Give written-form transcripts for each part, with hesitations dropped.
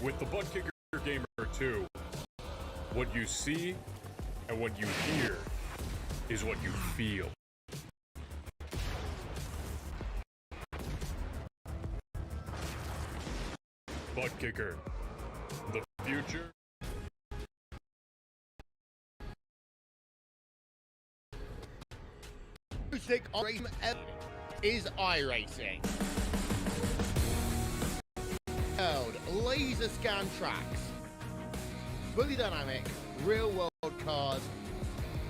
With the Butt Kicker Gamer 2, what you see and what you hear is what you feel. Butt Kicker, the future. Music on is iRacing. Laser scan tracks, fully dynamic, real world cars,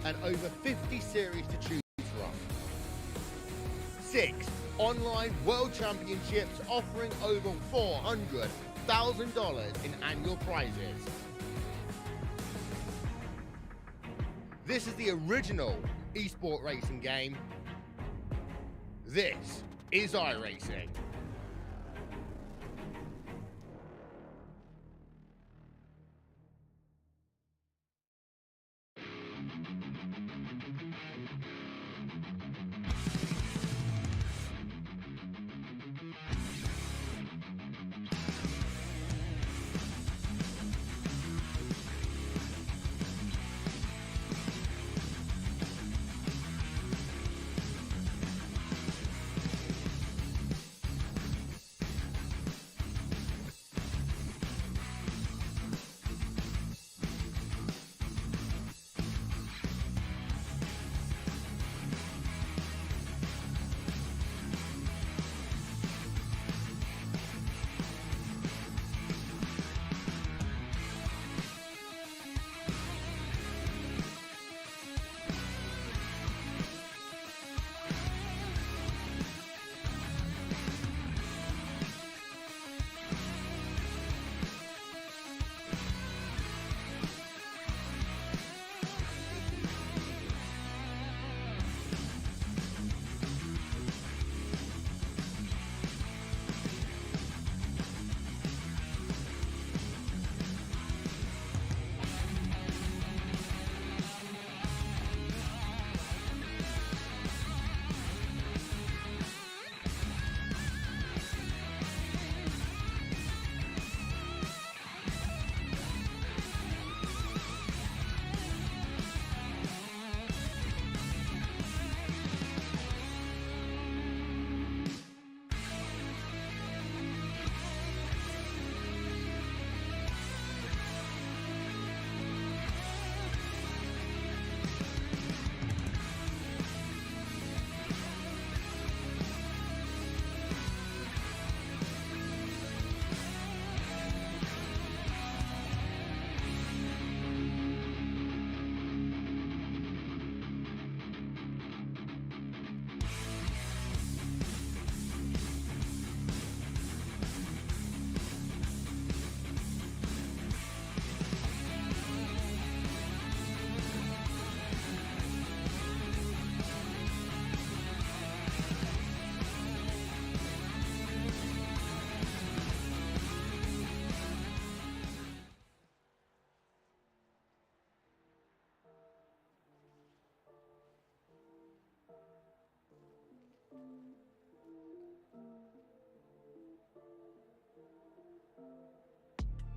and over 50 series to choose from. 6 online world championships offering over $400,000 in annual prizes. This is the original esport racing game. This is iRacing.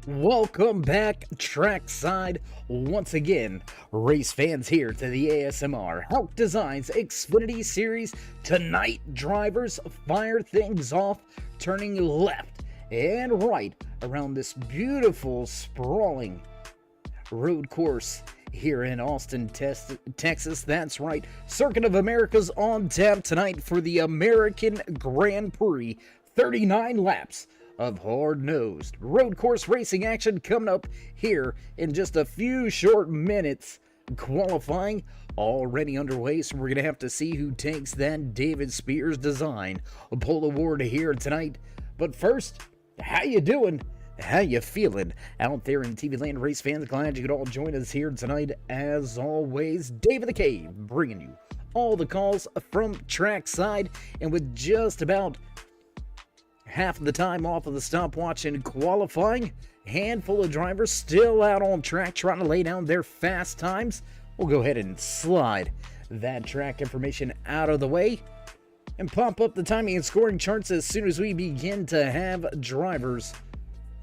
Welcome back trackside once again, race fans here to the ASMR Hauck Designs Xfinity Series. Tonight, drivers fire things off, turning left and right around this beautiful, sprawling road course here in Austin, Texas. That's right, Circuit of America's on tap tonight for the American Grand Prix. 39 laps of hard-nosed road course racing action coming up here in just a few short minutes. Qualifying already underway, so we're gonna have to see who takes that David Spears design pole award here tonight. But first, how you doing? How you feeling out there in TV land, race fans? Glad you could all join us here tonight. As always, Dave of the Cave bringing you all the calls from trackside, and with just about half of the time off of the stopwatch in qualifying, handful of drivers still out on track trying to lay down their fast times. We'll go ahead and slide that track information out of the way and pop up the timing and scoring charts as soon as we begin to have drivers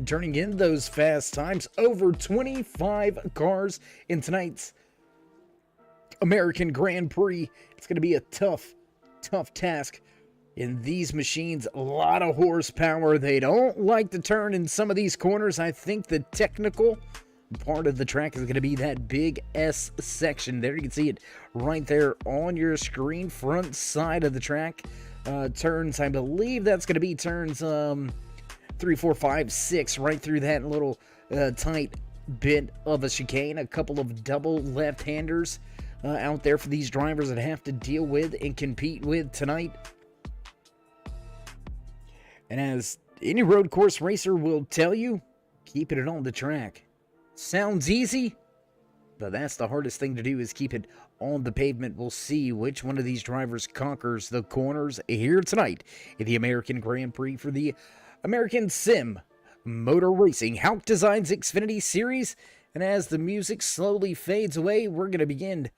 turning in those fast times. Over 25 cars in tonight's American Grand Prix. It's going to be a tough task in these machines. A lot of horsepower. They don't like to turn in some of these corners. I think the technical part of the track is going to be that big S section. There you can see it right there on your screen. Front side of the track. Turns, I believe that's going to be turns 3, 4, 5, 6, right through that little tight bit of a chicane. A couple of double left-handers out there for these drivers that have to deal with and compete with tonight. And as any road course racer will tell you, keeping it on the track sounds easy, but that's the hardest thing to do, is keep it on the pavement. We'll see which one of these drivers conquers the corners here tonight in the American Grand Prix for the American Sim Motor Racing Hauck Designs Xfinitty Series. And as the music slowly fades away, we're going to begin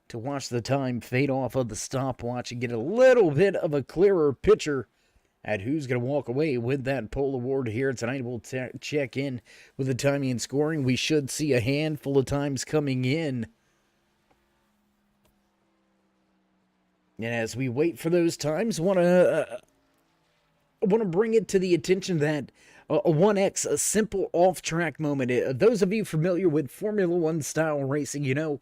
to watch the time fade off of the stopwatch and get a little bit of a clearer picture at who's going to walk away with that pole award here tonight. We'll check in with the timing and scoring. We should see a handful of times coming in. And as we wait for those times, I want to bring it to the attention that a 1X, a simple off-track moment. Those of you familiar with Formula One style racing, you know,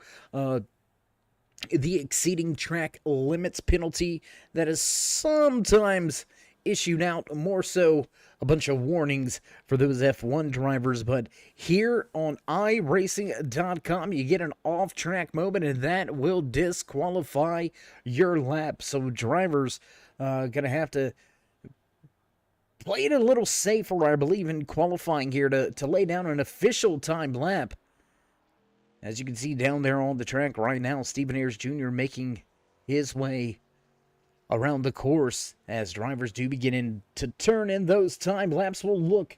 the exceeding track limits penalty that is sometimes issued out, more so a bunch of warnings for those F1 drivers. But here on iRacing.com, you get an off-track moment, and that will disqualify your lap. So drivers gonna have to play it a little safer, I believe, in qualifying here to lay down an official time lap. As you can see down there on the track right now, Stephen Ayers Jr. making his way around the course as drivers do begin to turn in those time laps. We'll look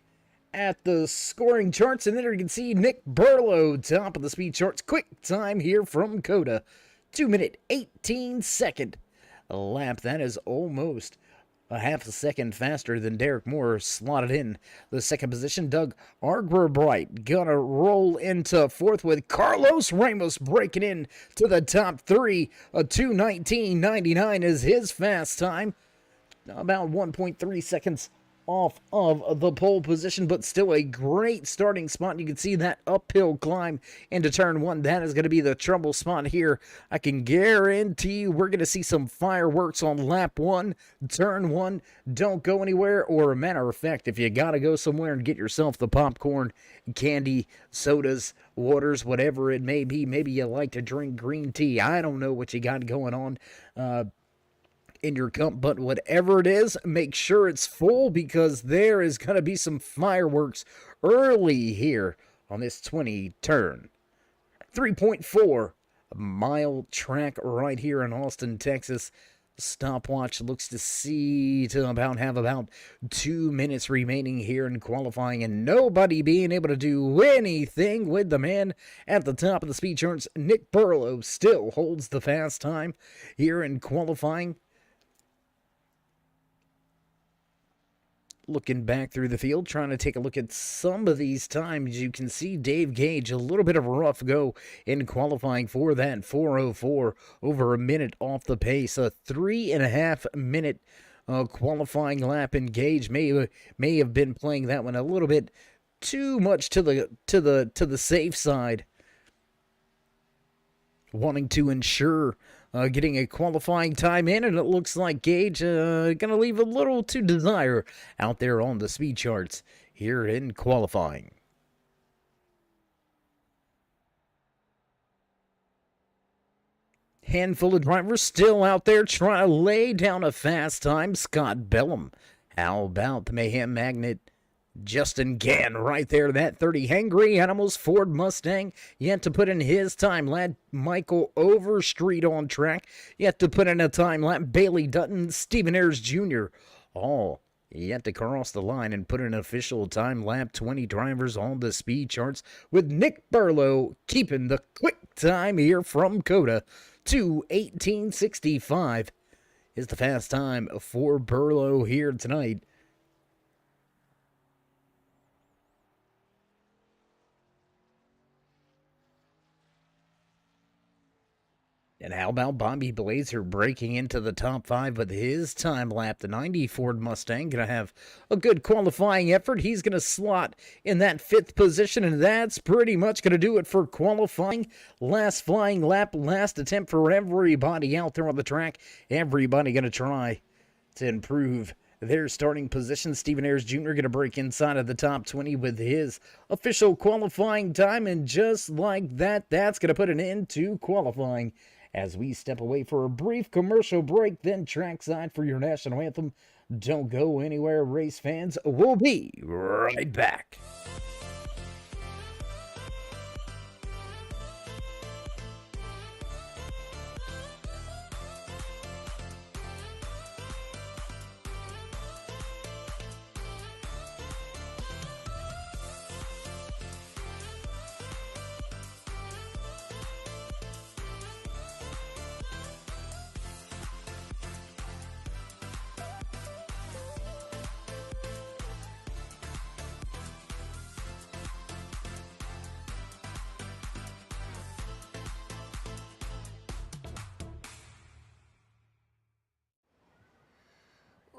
at the scoring charts, and there you can see Nick Burlow, top of the speed charts. Quick time here from C.O.T.A. 2 minute 18 second lap. That is almost a half a second faster than Derek Moore slotted in the second position. Doug Argerbright gonna roll into fourth with Carlos Ramos breaking in to the top three. A 2:19.99 is his fast time. About 1.3 seconds off of the pole position, but still a great starting spot. You can see that uphill climb into turn one. That is going to be the trouble spot here. I can guarantee you we're going to see some fireworks on lap one, turn one. Don't go anywhere, or a matter of fact, if you got to go somewhere and get yourself the popcorn, candy, sodas, waters, whatever it may be. Maybe you like to drink green tea. I don't know what you got going on in your cup, but whatever it is, make sure it's full, because there is going to be some fireworks early here on this 20 turn. 3.4 mile track right here in Austin, Texas. Stopwatch looks to see to have about 2 minutes remaining here in qualifying, and nobody being able to do anything with the man at the top of the speed charts. Nick Burlow still holds the fast time here in qualifying. Looking back through the field, trying to take a look at some of these times. You can see Dave Gage, a little bit of a rough go in qualifying for that 4:04, over a minute off the pace. A 3.5 minute qualifying lap, and Gage may have been playing that one a little bit too much to the safe side, wanting to ensure getting a qualifying time in, and it looks like Gage going to leave a little to desire out there on the speed charts here in qualifying. Handful of drivers still out there trying to lay down a fast time. Scott Bellum, how about the Mayhem Magnet Justin Gann right there, that 30 Hangry Animals Ford Mustang, yet to put in his time. Lad Michael Overstreet on track, yet to put in a time lap. Bailey Dutton, Stephen Ayers Jr., all yet to cross the line and put in an official time lap. 20 drivers on the speed charts, with Nick Burlow keeping the quick time here from C.O.T.A. 2:18.65 is the fast time for Burlow here tonight. And how about Bobby Blazer breaking into the top 5 with his time lap? The 90 Ford Mustang going to have a good qualifying effort. He's going to slot in that 5th position, and that's pretty much going to do it for qualifying. Last flying lap, last attempt for everybody out there on the track. Everybody going to try to improve their starting position. Stephen Ayers Jr. going to break inside of the top 20 with his official qualifying time, and just like that, that's going to put an end to qualifying as we step away for a brief commercial break, then trackside for your national anthem. Don't go anywhere, race fans. We'll be right back.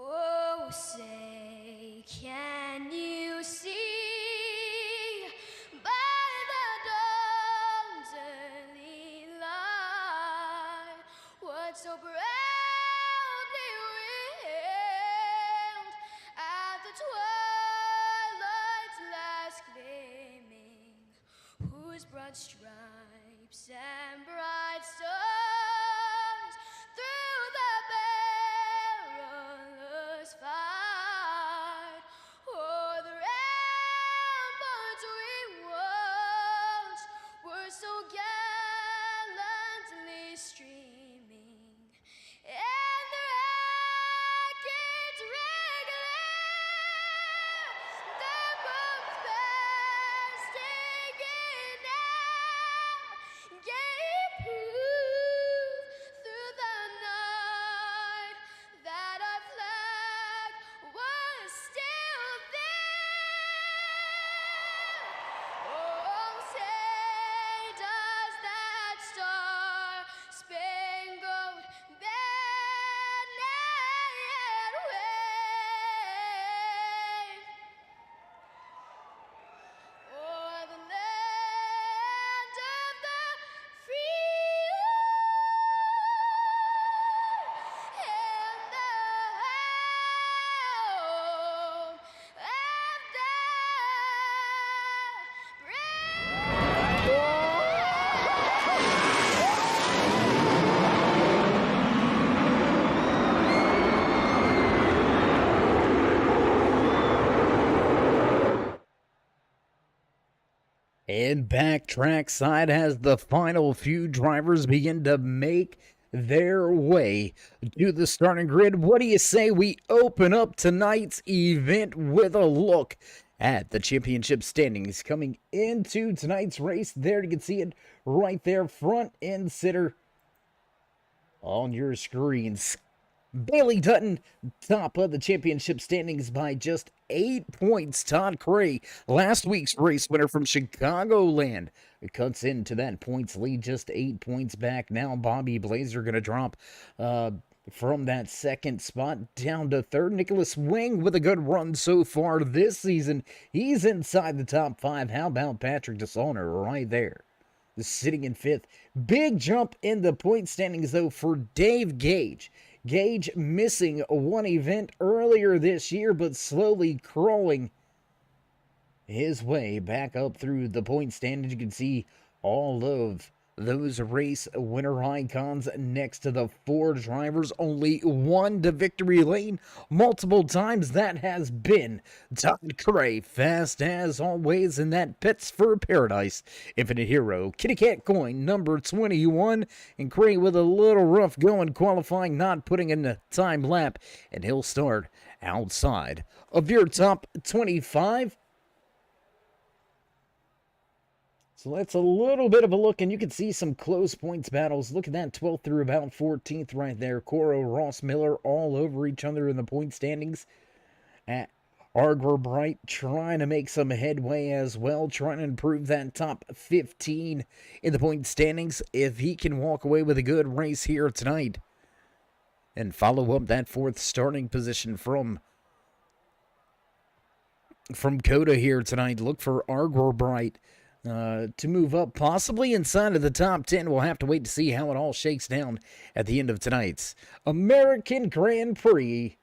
Oh, say, can you see by the dawn's early light what so proudly wailed at the twilight's last gleaming, whose broad stripes and bright stars through the perilous fight o'er the ramparts we watched were so gallantly streaming, and the racket's regular the bombs bursting in air gave proof through the night that our flag was still there. Oh, say does that star-spangled banner yet wave o'er the land of the free and the home of the And back trackside as the final few drivers begin to make their way to the starting grid. What do you say we open up tonight's event with a look at the championship standings coming into tonight's race? There you can see it right there, front and center on your screens. Bailey Dutton, top of the championship standings by just 8 points. Todd Cray, last week's race winner from Chicagoland, cuts into that points lead, just 8 points back. Now Bobby Blazer going to drop from that second spot down to third. Nicholas Wing with a good run so far this season. He's inside the top 5. How about Patrick DeSaulnier right there, sitting in 5th. Big jump in the point standings, though, for Dave Gage. Gage missing one event earlier this year, but slowly crawling his way back up through the point standings. You can see all of those race winner icons next to the 4 drivers. Only one to victory lane multiple times. That has been Todd Cray, fast as always in that Pets for Paradise Infinite Hero Kitty Cat coin number 21. And Cray with a little rough going qualifying, not putting in a time lap, and he'll start outside of your top 25. So that's a little bit of a look, and you can see some close points battles. Look at that, 12th through about 14th right there. Coro, Ross Miller all over each other in the point standings. Arguer Bright trying to make some headway as well, trying to improve that top 15 in the point standings if he can walk away with a good race here tonight and follow up that 4th starting position from C.O.T.A here tonight. Look for Arguer Bright to move up possibly inside of the top 10. We'll have to wait to see how it all shakes down at the end of tonight's American Grand Prix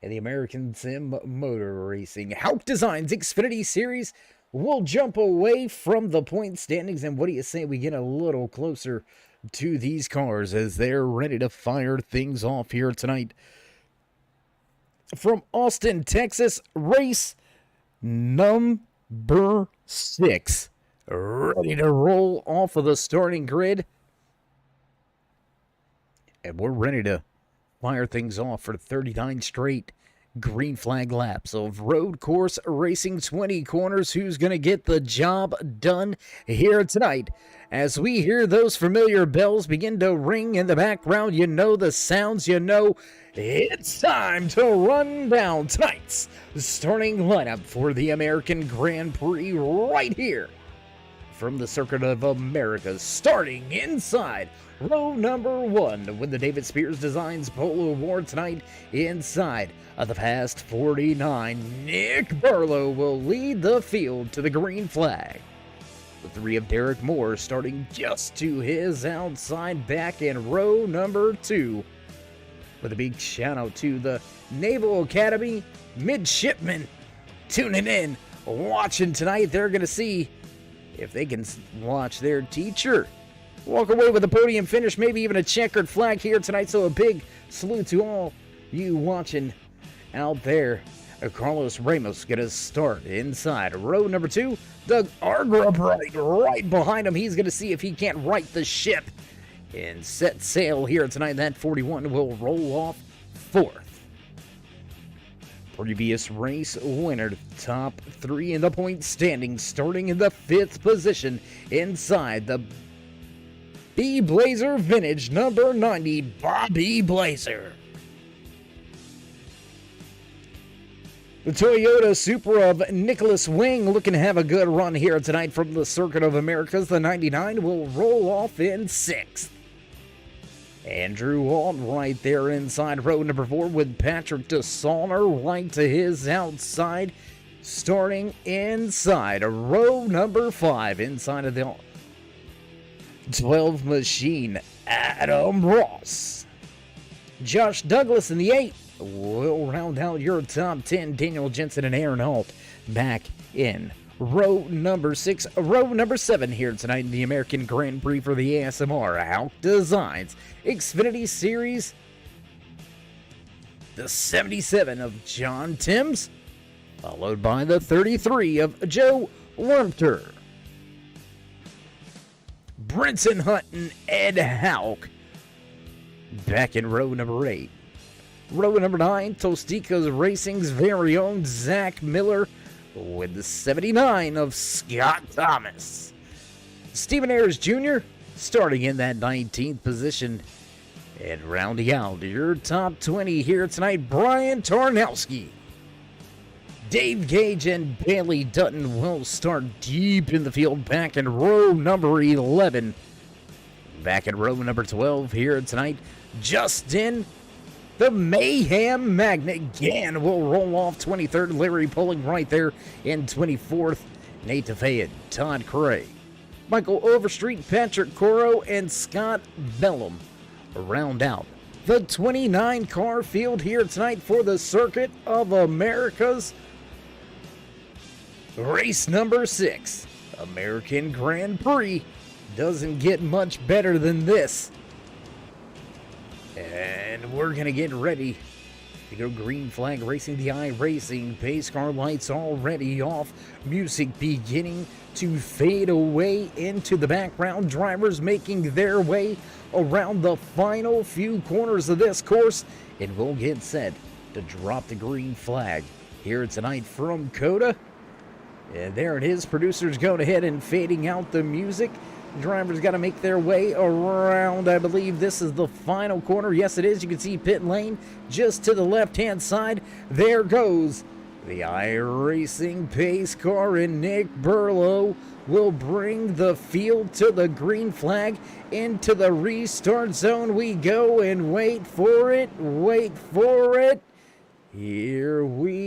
and the American Sim Motor Racing Hauck Designs Xfinity Series. We'll jump away from the point standings, and what do you say we get a little closer to these cars as they're ready to fire things off here tonight? From Austin, Texas, race number 6, ready to roll off of the starting grid. And we're ready to fire things off for 39 straight green flag laps of road course racing, 20 corners. Who's going to get the job done here tonight? As we hear those familiar bells begin to ring in the background, you know the sounds, you know it's time to run down tonight's starting lineup for the American Grand Prix right here from the Circuit of America, starting inside row number 1 with the David Spears Designs Polo Award tonight. Inside of the past 49, Nick Barlow will lead the field to the green flag. The 3 of Derek Moore starting just to his outside back in row number 2. With a big shout out to the Naval Academy midshipmen tuning in, watching tonight. They're going to see if they can watch their teacher walk away with a podium finish, maybe even a checkered flag here tonight. So a big salute to all you watching out there. Carlos Ramos going to start inside row number 2. Doug Arguer right behind him. He's going to see if he can't right the ship and set sail here tonight. That 41 will roll off 4th. Previous race winner, top 3 in the point standing, starting in the 5th position inside the B Blazer Vintage number 90, Bobby Blazer. The Toyota Supra of Nicholas Wing looking to have a good run here tonight from the Circuit of Americas. The 99 will roll off in 6th. Andrew Walt right there inside row number 4 with Patrick DeSaulner right to his outside. Starting inside row number 5 inside of the 12 machine, Adam Ross. Josh Douglas in the 8 will round out your top 10. Daniel Jensen and Aaron Holt back in row number 6. Row number 7 here tonight in the American Grand Prix for the ASMR Hauck Designs Xfinity Series. The 77 of John Timms, followed by the 33 of Joe Wormter. Brinson Hunt and Ed Hauck back in row number 8. Row number 9, Tostica's Racing's very own Zach Miller with the 79 of Scott Thomas. Stephen Ayers Jr. starting in that 19th position. And rounding out your top 20 here tonight, Brian Tarnowski. Dave Gage and Bailey Dutton will start deep in the field back in row number 11. Back in row number 12 here tonight, Justin the Mayhem Magnet Gann will roll off 23rd. Larry Pulling right there in 24th. Nate DeFayette, Todd Cray, Michael Overstreet, Patrick Coro, and Scott Bellum round out the 29 car field here tonight for the Circuit of Americas. Race number 6, American Grand Prix. Doesn't get much better than this. And we're going to get ready to go green flag racing. The iRacing pace car lights already off. Music beginning to fade away into the background. Drivers making their way around the final few corners of this course. And we'll get set to drop the green flag here tonight from C.O.T.A. And there it is. Producers going ahead and fading out the music. Drivers got to make their way around. I believe this is the final corner. Yes, it is. You can see pit lane just to the left-hand side. There goes The iRacing pace car and Nick Burlow will bring the field to the green flag. Into the restart zone we go, and wait for it, wait for it. Here we...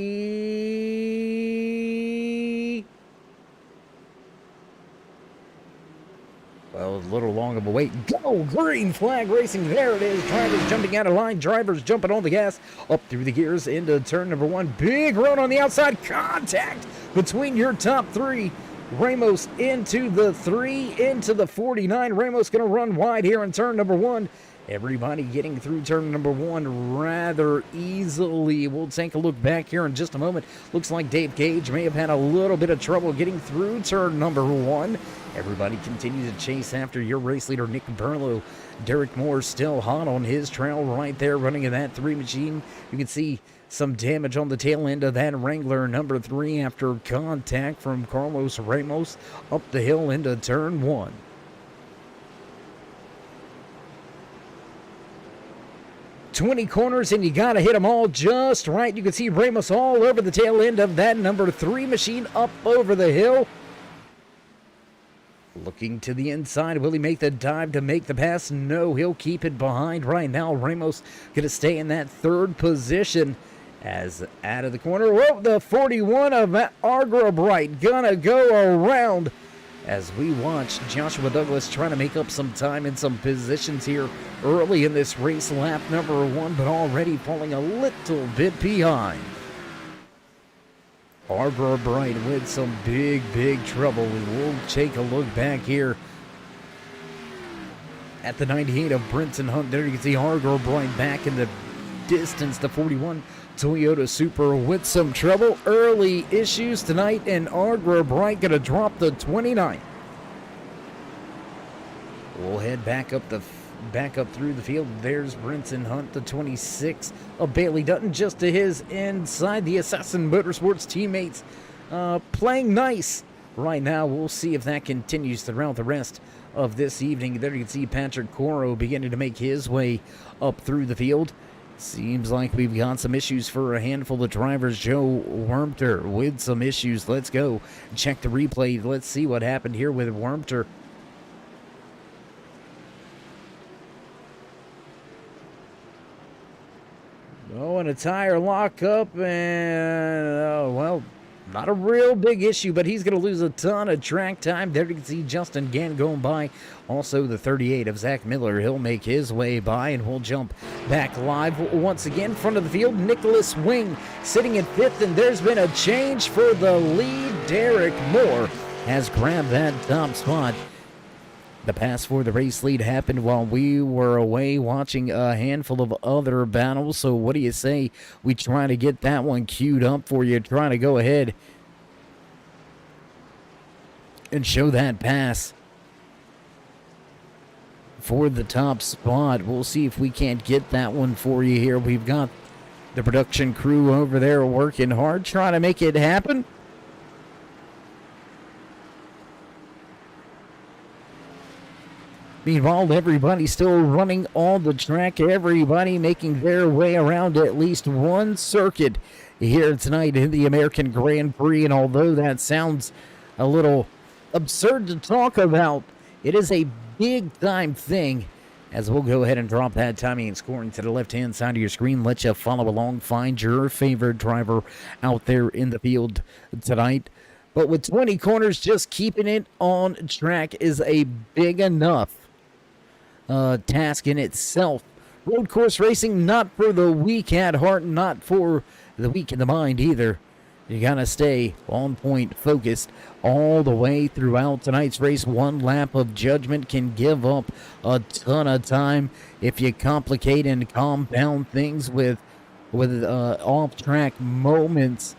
Well, a little long of a wait. Go! Green flag racing. There it is. Drivers jumping out of line. Drivers jumping on the gas. Up through the gears into turn number 1. Big run on the outside. Contact between your top 3. Ramos into the 3, into the 49. Ramos going to run wide here in turn number 1. Everybody getting through turn number 1 rather easily. We'll take a look back here in just a moment. Looks like Dave Gage may have had a little bit of trouble getting through turn number 1. Everybody continues to chase after your race leader, Nick Burlow. Derek Moore still hot on his trail right there, running in that 3 machine. You can see some damage on the tail end of that Wrangler number 3 after contact from Carlos Ramos up the hill into turn 1. "20 corners and you gotta hit them all just right." You can see Ramos all over the tail end of that number 3 machine up over the hill. Looking to the inside, will he make the dive to make the pass? No, he'll keep it behind right now. Ramos gonna stay in that 3rd position as out of the corner. Whoa, the 41 of Argra Bright gonna go around as we watch Joshua Douglas trying to make up some time in some positions here early in this race, lap number 1, but already falling a little bit behind. Arbor Bright with some big trouble. We'll take a look back here at the 98 of Brenton Hunt. There you can see Arbor Bright back in the distance. The 41 Toyota Supra with some trouble. Early issues tonight, and Arbor Bright going to drop the 29. We'll head back up through the field. There's Brenton Hunt, the 26 of Bailey Dutton, just to his inside. The Assassin Motorsports teammates playing nice right now. We'll see if that continues throughout the rest of this evening. There you can see Patrick Coro beginning to make his way up through the field. Seems like we've got some issues for a handful of drivers. Joe Wormter with some issues. Let's go check the replay. Let's see what happened here with Wormter. Oh, and a tire lockup, and, well, not a real big issue, but he's going to lose a ton of track time. There you can see Justin Gann going by. Also, the 38 of Zach Miller, he'll make his way by, and we'll jump back live once again. Front of the field, Nicholas Wing sitting in 5th, and there's been a change for the lead. Derek Moore has grabbed that top spot. The pass for the race lead happened while we were away watching a handful of other battles. So what do you say we try to get that one queued up for you? Try to go ahead and show that pass for the top spot. We'll see if we can't get that one for you here. We've got the production crew over there working hard, trying to make it happen. Meanwhile, everybody's still running on the track. Everybody making their way around at least one circuit here tonight in the American Grand Prix. And although that sounds a little absurd to talk about, it is a big-time thing. As we'll go ahead and drop that timing and scoring to the left-hand side of your screen. Let you follow along. Find your favorite driver out there in the field tonight. But with 20 corners, just keeping it on track is a big enough task in itself. Road course racing, not for the weak at heart, not for the weak in the mind either. You gotta stay on point, focused all the way throughout tonight's race. One lap of judgment can give up a ton of time if you complicate and compound things with off-track moments.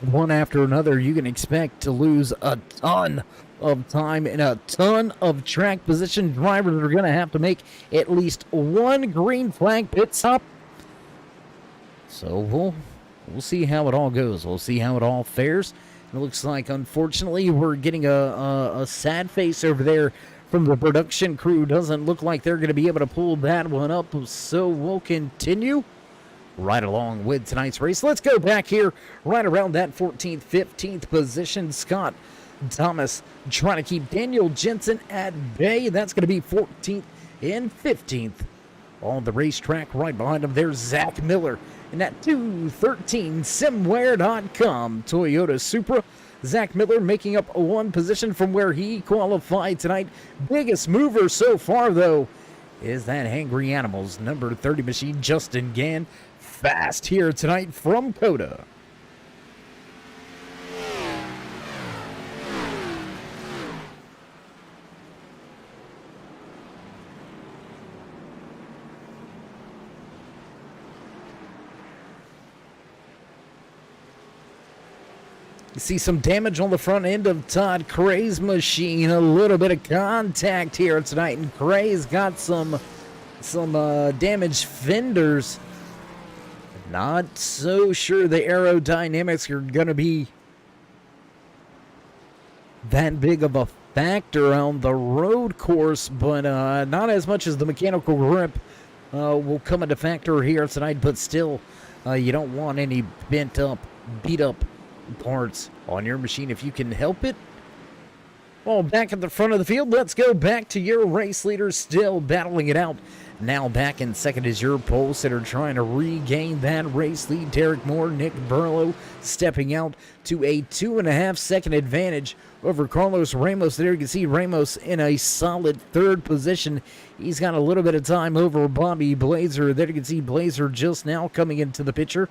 One after another, you can expect to lose a ton of time and a ton of track position. Drivers are going to have to make at least one green flag pit stop. So we'll see how it all goes. We'll see how it all fares. It looks like, unfortunately, we're getting a sad face over there from the production crew. Doesn't look like they're going to be able to pull that one up. So we'll continue right along with tonight's race. Let's go back here right around that 14th, 15th position. Scott Thomas trying to keep Daniel Jensen at bay. That's going to be 14th and 15th on the racetrack. Right behind him, there's Zach Miller in that 213 Simware.com Toyota Supra. Zach Miller making up one position from where he qualified tonight. Biggest mover so far, though, is that Hangry Animals number 30 machine, Justin Gann. Fast here tonight from C.O.T.A. You see some damage on the front end of Todd Cray's machine. A little bit of contact here tonight, and Cray's got some damaged fenders. Not so sure the aerodynamics are going to be that big of a factor on the road course, but not as much as the mechanical grip will come into factor here tonight. But still, you don't want any bent up, beat up parts on your machine if you can help it. Well, back at the front of the field, let's go back to your race leaders still battling it out. Now back in second is your pole sitter trying to regain that race lead. Derek Moore, Nick Burlow stepping out to a 2.5 second advantage over Carlos Ramos. There you can see Ramos in a solid third position. He's got a little bit of time over Bobby Blazer. There you can see Blazer just now coming into the picture.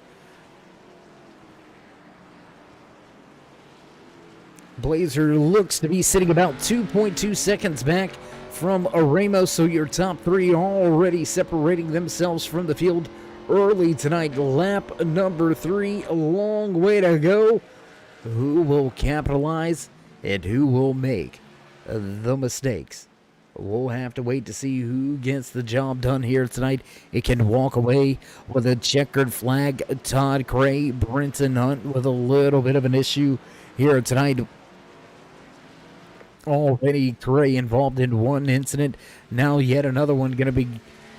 Blazer looks to be sitting about 2.2 seconds back from Ramos, so your top three already separating themselves from the field early tonight. Lap number 3, a long way to go. Who will capitalize and who will make the mistakes? We'll have to wait to see who gets the job done here tonight. It can walk away with a checkered flag. Todd Cray, Brenton Hunt with a little bit of an issue here tonight. Already Cray involved in one incident. Now yet another one going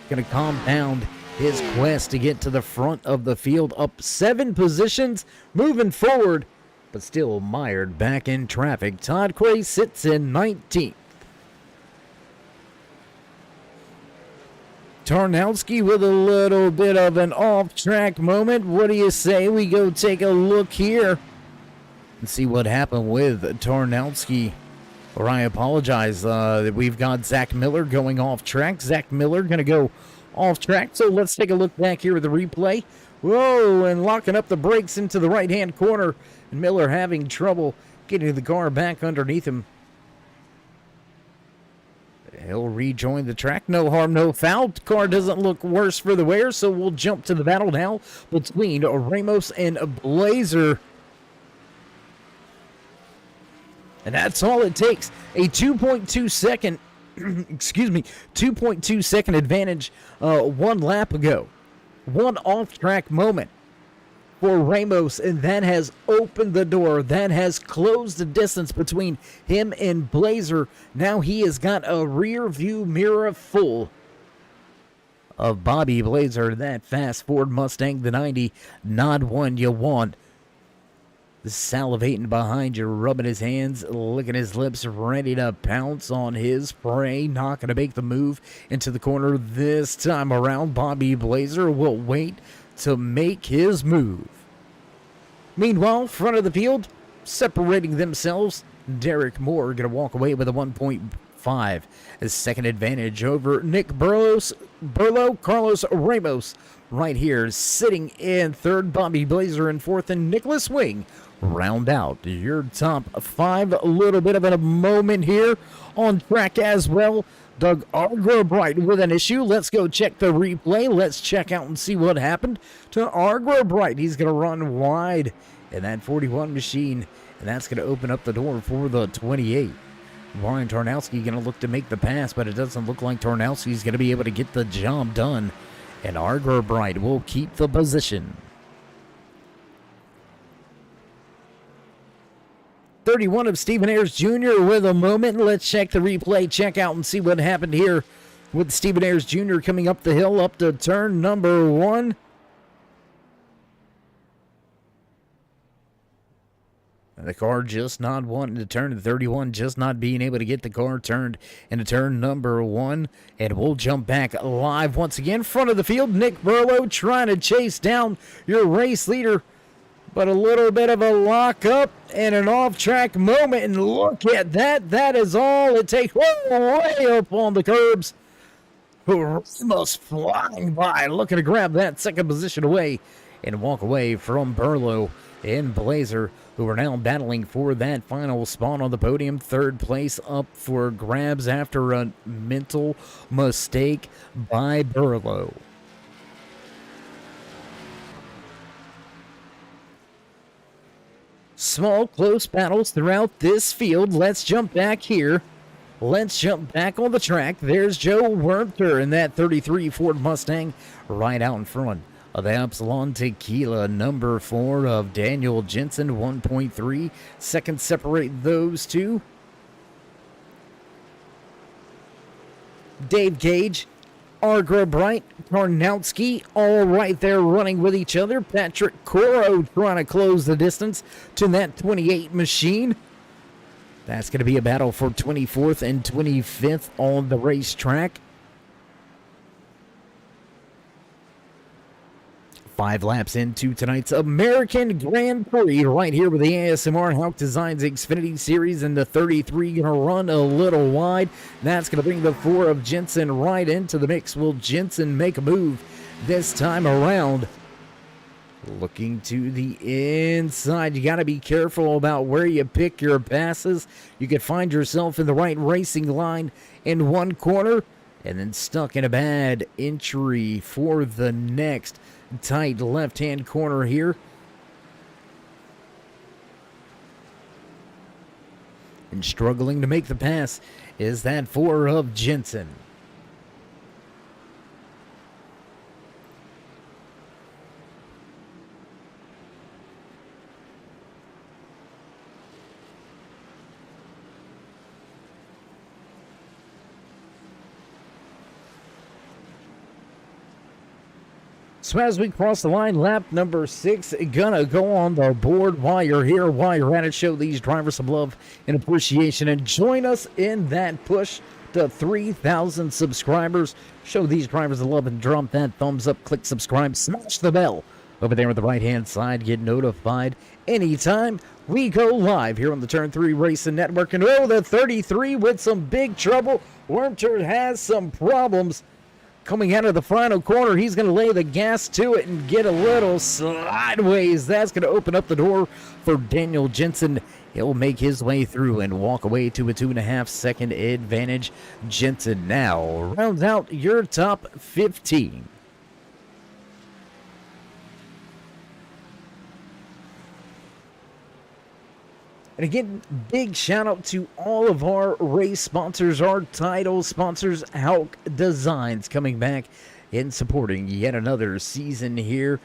to compound his quest to get to the front of the field. Up 7 positions, moving forward, but still mired back in traffic. Todd Cray sits in 19th. Tarnowski with a little bit of an off-track moment. What do you say we go take a look here and see what happened with Tarnowski? Or I apologize, we've got Zach Miller going off track. Zach Miller going to go off track. So let's take a look back here at the replay. Whoa, and locking up the brakes into the right-hand corner. And Miller having trouble getting the car back underneath him. He'll rejoin the track. No harm, no foul. Car doesn't look worse for the wear, so we'll jump to the battle now between Ramos and Blazer. And that's all it takes. A 2.2 second, 2.2 second advantage one lap ago. One off-track moment for Ramos, and that has opened the door. That has closed the distance between him and Blazer. Now he has got a rear view mirror full of Bobby Blazer, that fast Ford Mustang, the 90, not one you want. Salivating behind you, rubbing his hands, licking his lips, ready to pounce on his prey. Not going to make the move into the corner this time around. Bobby Blazer will wait to make his move. Meanwhile, front of the field, separating themselves, Derek Moore going to walk away with a 1.5 as second advantage over Nick Burlow, Carlos Ramos right here, sitting in third. Bobby Blazer in fourth, and Nicholas Wing round out your top 5. A little bit of a moment here on track as well. Doug Argrobright with an issue. Let's go check the replay. Let's check out and see what happened to Argrobright. He's going to run wide in that 41 machine, and that's going to open up the door for the 28. Brian Tarnowski going to look to make the pass, but it doesn't look like Tarnowski's going to be able to get the job done, and Argrobright will keep the position. 31 of Stephen Ayers Jr. with a moment. Let's check the replay, check out and see what happened here with Stephen Ayers Jr. coming up the hill up to turn number 1. The car just not wanting to turn to 31, just not being able to get the car turned into turn number 1. And we'll jump back live once again. Front of the field, Nick Burlow trying to chase down your race leader. But a little bit of a lockup and an off-track moment. And look at that. That is all it takes. Whoa, way up on the curbs. Almost flying by. Looking to grab that second position away and walk away from Burlow and Blazer, who are now battling for that final spot on the podium. Third place up for grabs after a mental mistake by Burlow. Small, close battles throughout this field. Let's jump back here. Let's jump back on the track. There's Joe Werther in that 33 Ford Mustang right out in front of the Epsilon Tequila. Number 4 of Daniel Jensen, 1.3 seconds separate those two. Dave Gage, Argra Bright, Karnowski, all right there running with each other. Patrick Coro trying to close the distance to that 28 machine. That's going to be a battle for 24th and 25th on the racetrack. 5 laps into tonight's American Grand Prix right here with the ASMR Hauck Designs Xfinity Series, and the 33 going to run a little wide. That's going to bring the 4 of Jensen right into the mix. Will Jensen make a move this time around? Looking to the inside. You got to be careful about where you pick your passes. You could find yourself in the right racing line in one corner and then stuck in a bad entry for the next tight left-hand corner here. And struggling to make the pass is that 4 of Jensen. So as we cross the line, lap number 6, gonna go on the board. While you're here, while you're at it, show these drivers some love and appreciation and join us in that push to 3,000 subscribers. Show these drivers the love and drop that thumbs up, click subscribe, smash the bell over there on the right-hand side. Get notified anytime we go live here on the Turn 3 Racing Network. And oh, the 33 with some big trouble. Wormturd has some problems. Coming out of the final corner, he's going to lay the gas to it and get a little sideways. That's going to open up the door for Daniel Jensen. He'll make his way through and walk away to a 2.5 second advantage. Jensen now rounds out your top 15. And again, big shout out to all of our race sponsors, our title sponsors, Hauck Designs, coming back and supporting yet another season here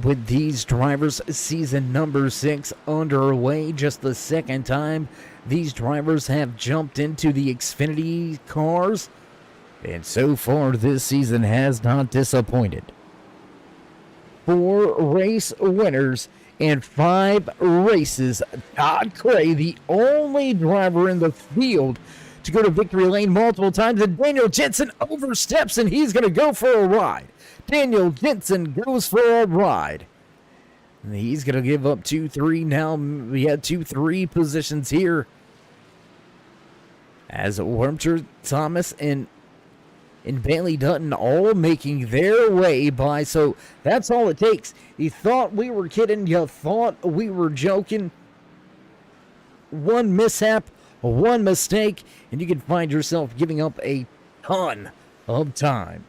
with these drivers. Season number 6 underway. Just the second time these drivers have jumped into the Xfinity cars. And so far, this season has not disappointed. 4 race winners in 5 races. Todd Cray, the only driver in the field to go to victory lane multiple times. And Daniel Jensen oversteps, and he's going to go for a ride. Daniel Jensen goes for a ride. And he's going to give up 2-3 now. We had 2-3 positions here as Wormcher, Thomas, and Bailey Dutton all making their way by. So that's all it takes. You thought we were kidding. You thought we were joking. One mishap, one mistake, and you can find yourself giving up a ton of time.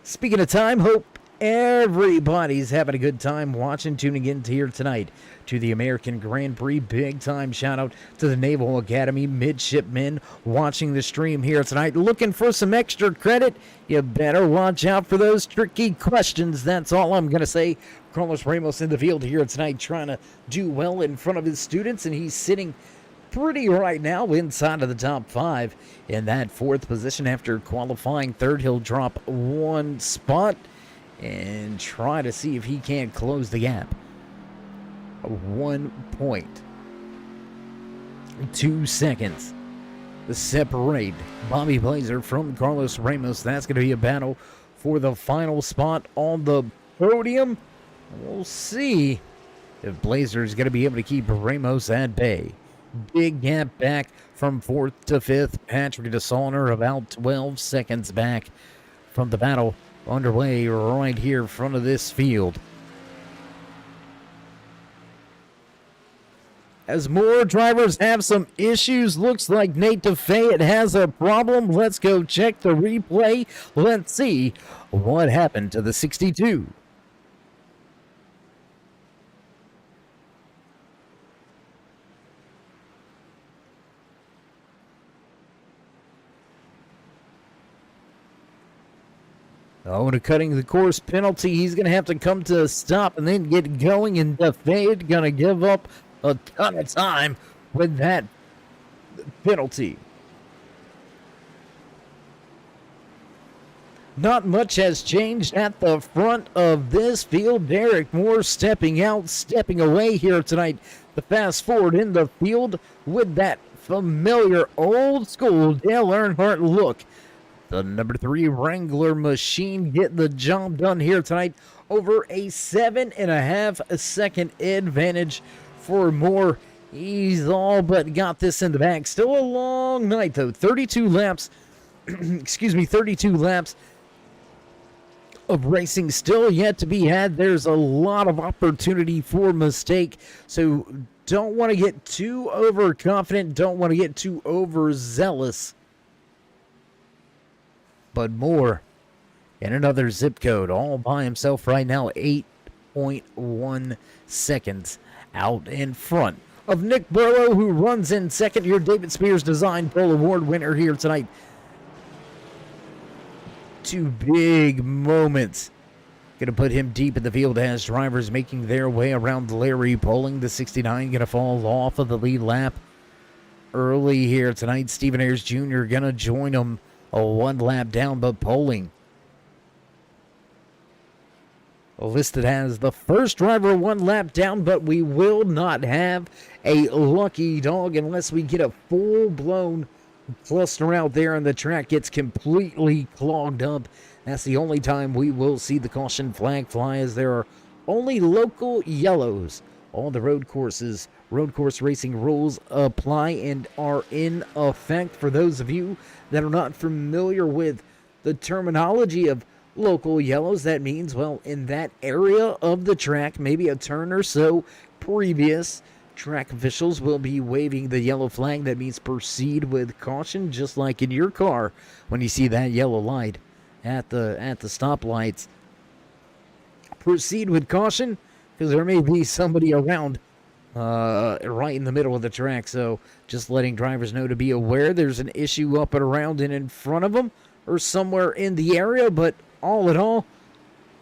Speaking of time, hope everybody's having a good time watching, tuning in here tonight to the American Grand Prix. Big time shout out to the Naval Academy midshipmen watching the stream here tonight. Looking for some extra credit? You better watch out for those tricky questions. That's all I'm going to say. Carlos Ramos in the field here tonight trying to do well in front of his students, and he's sitting pretty right now inside of the top 5 in that 4th position. After qualifying 3rd, he'll drop 1 spot and try to see if he can't close the gap. 1.2 seconds to separate Bobby Blazer from Carlos Ramos. That's going to be a battle for the final spot on the podium. We'll see if Blazer is going to be able to keep Ramos at bay. Big gap back from 4th to 5th. Patrick DeSaulnier about 12 seconds back from the battle underway right here in front of this field. As more drivers have some issues, looks like Nate DeFayette has a problem. Let's go check the replay. Let's see what happened to the 62. Oh, and a cutting the course penalty. He's going to have to come to a stop and then get going, and DeFayette going to give up a ton of time with that penalty. Not much has changed at the front of this field. Derek Moore stepping out, stepping away here tonight. The fast forward in the field with that familiar old school Dale Earnhardt look. The number 3 Wrangler machine getting the job done here tonight over a 7.5 second advantage for Moore. He's all but got this in the bag. Still a long night though. 32 laps. 32 laps of racing still yet to be had. There's a lot of opportunity for mistake. So don't want to get too overconfident. Don't want to get too overzealous. But Moore in another zip code all by himself right now. 8.1 seconds out in front of Nick Burlow, who runs in second. Your David Spears Design Pole Award winner here tonight. 2 big moments. Gonna put him deep in the field as drivers making their way around Larry Poling. The 69 gonna fall off of the lead lap early here tonight. Stephen Ayers Jr. gonna join him a 1 lap down, but Poling listed as the first driver 1 lap down, but we will not have a lucky dog unless we get a full-blown cluster out there and the track gets completely clogged up. That's the only time we will see the caution flag fly, as there are only local yellows. All the road courses, road course racing rules apply and are in effect. For those of you that are not familiar with the terminology of local yellows, that means, well, in that area of the track, maybe a turn or so previous, track officials will be waving the yellow flag. That means proceed with caution, just like in your car when you see that yellow light at the stoplights. Proceed with caution, because there may be somebody around right in the middle of the track. So just letting drivers know to be aware there's an issue up and around and in front of them or somewhere in the area. But all in all,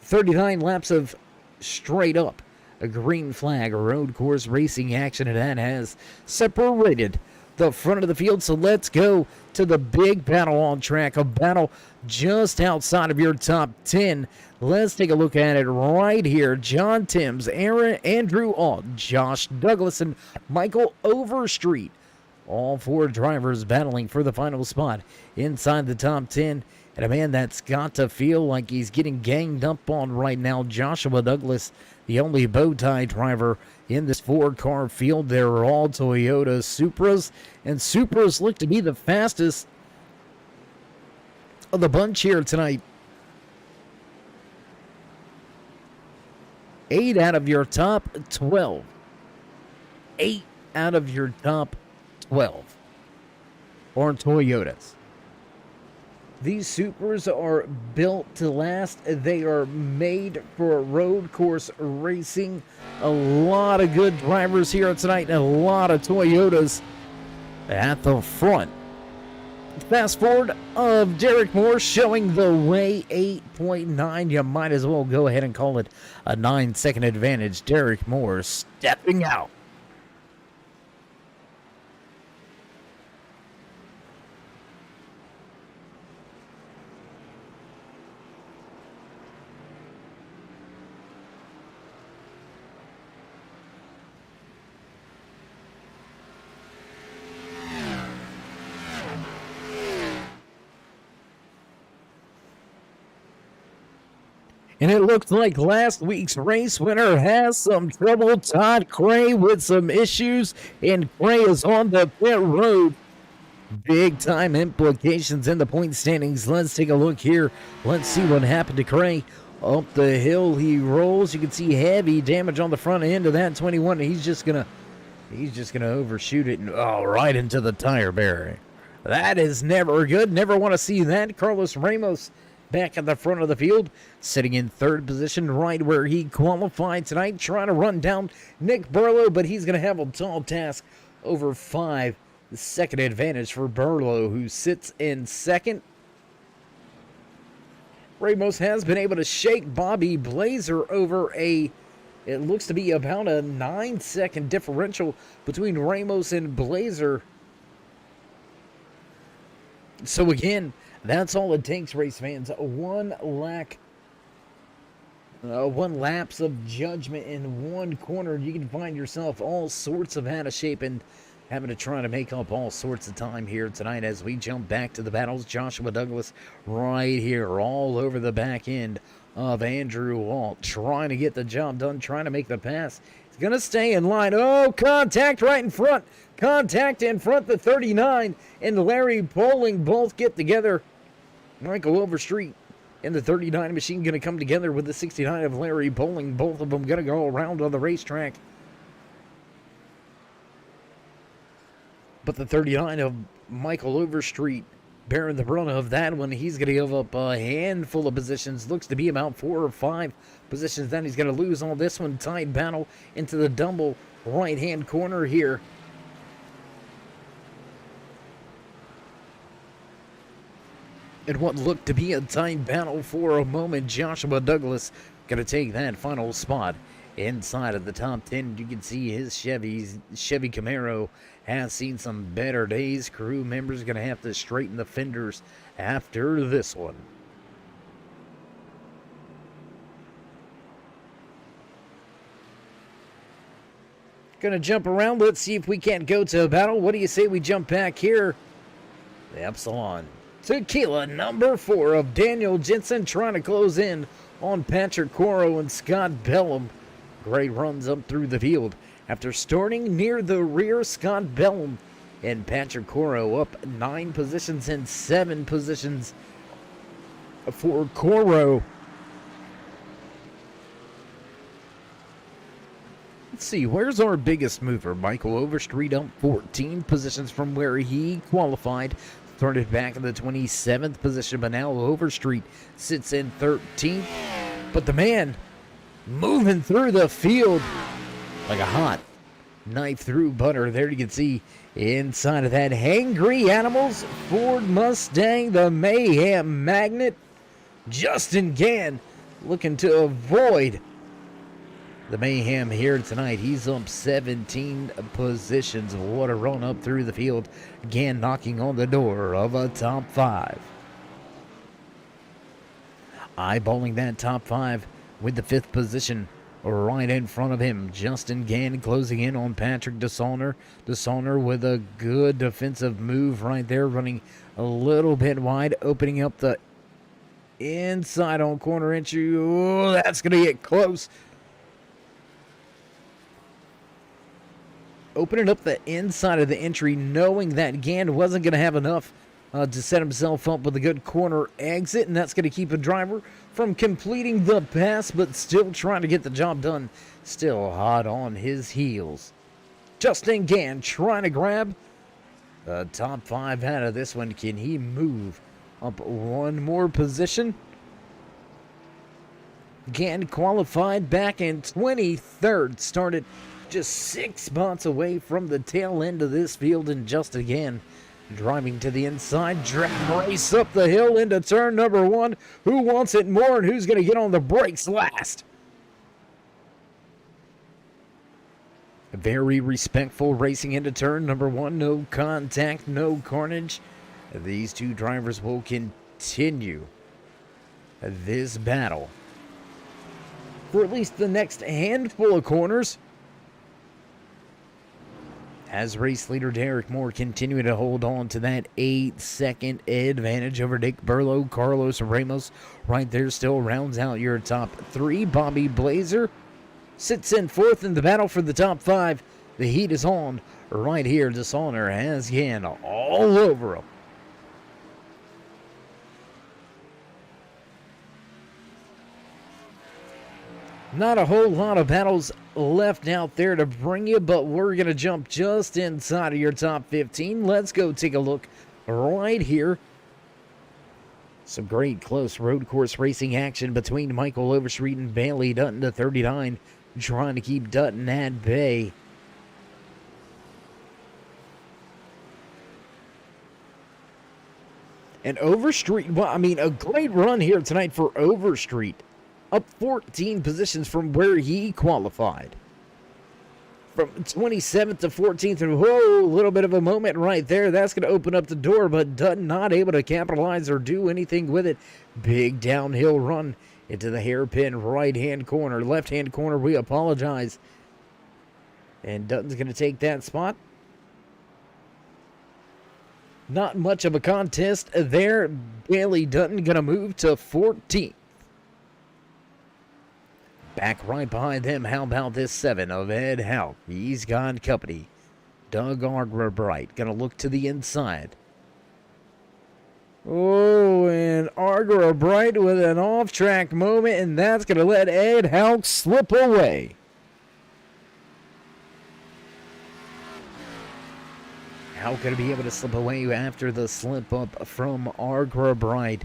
39 laps of straight up a green flag road course racing action, and that has separated the front of the field. So let's go to the big battle on track, a battle just outside of your top 10. Let's take a look at it right here. John Timms, Andrew Ault, Josh Douglas, and Michael Overstreet. All 4 drivers battling for the final spot inside the top 10. And a man that's got to feel like he's getting ganged up on right now, Joshua Douglas, the only bow tie driver in this 4-car field. They're all Toyota Supras, and Supras look to be the fastest of the bunch here tonight. 8 out of your top 12. 8 out of your top 12 are Toyotas. These Supers are built to last. They are made for road course racing. A lot of good drivers here tonight and a lot of Toyotas at the front. Fast forward of Derek Moore showing the way, 8.9. You might as well go ahead and call it a 9-second advantage. Derek Moore stepping out. And it looks like last week's race winner has some trouble. Todd Cray with some issues, and Cray is on the pit road. Big time implications in the point standings. Let's take a look here. Let's see what happened to Cray. Up the hill he rolls. You can see heavy damage on the front end of that 21. He's just gonna overshoot it and right into the tire barrier. That is never good. Never want to see that. Carlos Ramos back at the front of the field, sitting in third position, right where he qualified tonight, trying to run down Nick Burlow, but he's going to have a tall task over 5. The second advantage for Burlow, who sits in second. Ramos has been able to shake Bobby Blazer over it looks to be about a 9-second differential between Ramos and Blazer. So again, that's all it takes, race fans. One lapse of judgment in one corner. You can find yourself all sorts of out of shape and having to try to make up all sorts of time here tonight as we jump back to the battles. Joshua Douglas right here all over the back end of Andrew Walt, trying to get the job done, trying to make the pass. He's going to stay in line. Oh, contact right in front. Contact in front, the 39 and Larry Poling both get together. Michael Overstreet and the 39 machine going to come together with the 69 of Larry Poling. Both of them going to go around on the racetrack. But the 39 of Michael Overstreet bearing the brunt of that one. He's going to give up a handful of positions. Looks to be about 4 or 5 positions. Then he's going to lose all this one. Tight battle into the double right-hand corner here. And what looked to be a tight battle for a moment, Joshua Douglas going to take that final spot inside of the top 10. You can see his Chevy Camaro has seen some better days. Crew members going to have to straighten the fenders after this one. Going to jump around. Let's see if we can't go to a battle. What do you say we jump back here? The Epsilon Tequila number 4 of Daniel Jensen trying to close in on Patrick Coro and Scott Bellum. Great runs up through the field. After starting near the rear, Scott Bellum and Patrick Coro up 9 positions and 7 positions for Coro. Let's see, where's our biggest mover? Michael Overstreet up 14 positions from where he qualified. Started back in the 27th position, but now Overstreet sits in 13th. But the man moving through the field like a hot knife through butter. There you can see inside of that Hangry Animals Ford Mustang, the Mayhem Magnet. Justin Gann looking to avoid the mayhem here tonight. He's up 17 positions. What a run up through the field. Again, knocking on the door of a top 5. Eyeballing that top 5 with the 5th position right in front of him. Justin Gann closing in on Patrick DeSaulner. DeSaulner with a good defensive move right there, running a little bit wide, opening up the inside on corner entry. Oh, that's going to get close. Opening up the inside of the entry, knowing that Gann wasn't going to have enough to set himself up with a good corner exit, and that's going to keep a driver from completing the pass, but still trying to get the job done. Still hot on his heels. Justin Gann trying to grab the top 5 out of this one. Can he move up one more position? Gann qualified back in 23rd, started just 6 spots away from the tail end of this field, and just again driving to the inside, drag race up the hill into turn number 1. Who wants it more and who's going to get on the brakes last? Very respectful racing into turn number 1. No contact, no carnage. These two drivers will continue this battle for at least the next handful of corners. As race leader Derek Moore continuing to hold on to that 8-second advantage over Nick Burlow. Carlos Ramos right there still rounds out your top 3. Bobby Blazer sits in 4th in the battle for the top 5. The heat is on right here. Dishonor has Yan all over him. Not a whole lot of battles left out there to bring you, but we're going to jump just inside of your top 15. Let's go take a look right here. Some great close road course racing action between Michael Overstreet and Bailey Dutton to 39, trying to keep Dutton at bay. And Overstreet, well, I mean, a great run here tonight for Overstreet. Up 14 positions from where he qualified. From 27th to 14th, and whoa, a little bit of a moment right there. That's going to open up the door, but Dutton not able to capitalize or do anything with it. Big downhill run into the hairpin right-hand corner. Left-hand corner, we apologize. And Dutton's going to take that spot. Not much of a contest there. Bailey Dutton going to move to 14th. Back right behind them, how about this 7 of Ed Hauck? He's got company. Doug Argerbright going to look to the inside. Oh, and Argerbright with an off-track moment, and that's going to let Ed Hauck slip away. How could he be able to slip away after the slip up from Argerbright?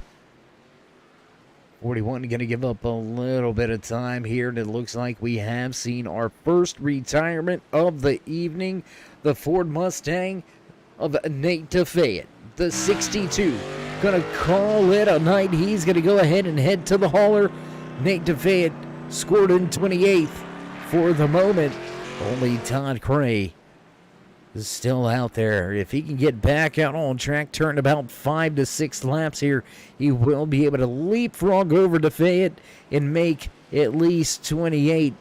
41 going to give up a little bit of time here, and it looks like we have seen our first retirement of the evening. The Ford Mustang of Nate DeFayette, the 62, going to call it a night. He's going to go ahead and head to the hauler. Nate DeFayette scored in 28th for the moment. Only Todd Cray is still out there. If he can get back out on track, turn about 5 to 6 laps here, he will be able to leapfrog over to Fayette and make at least 28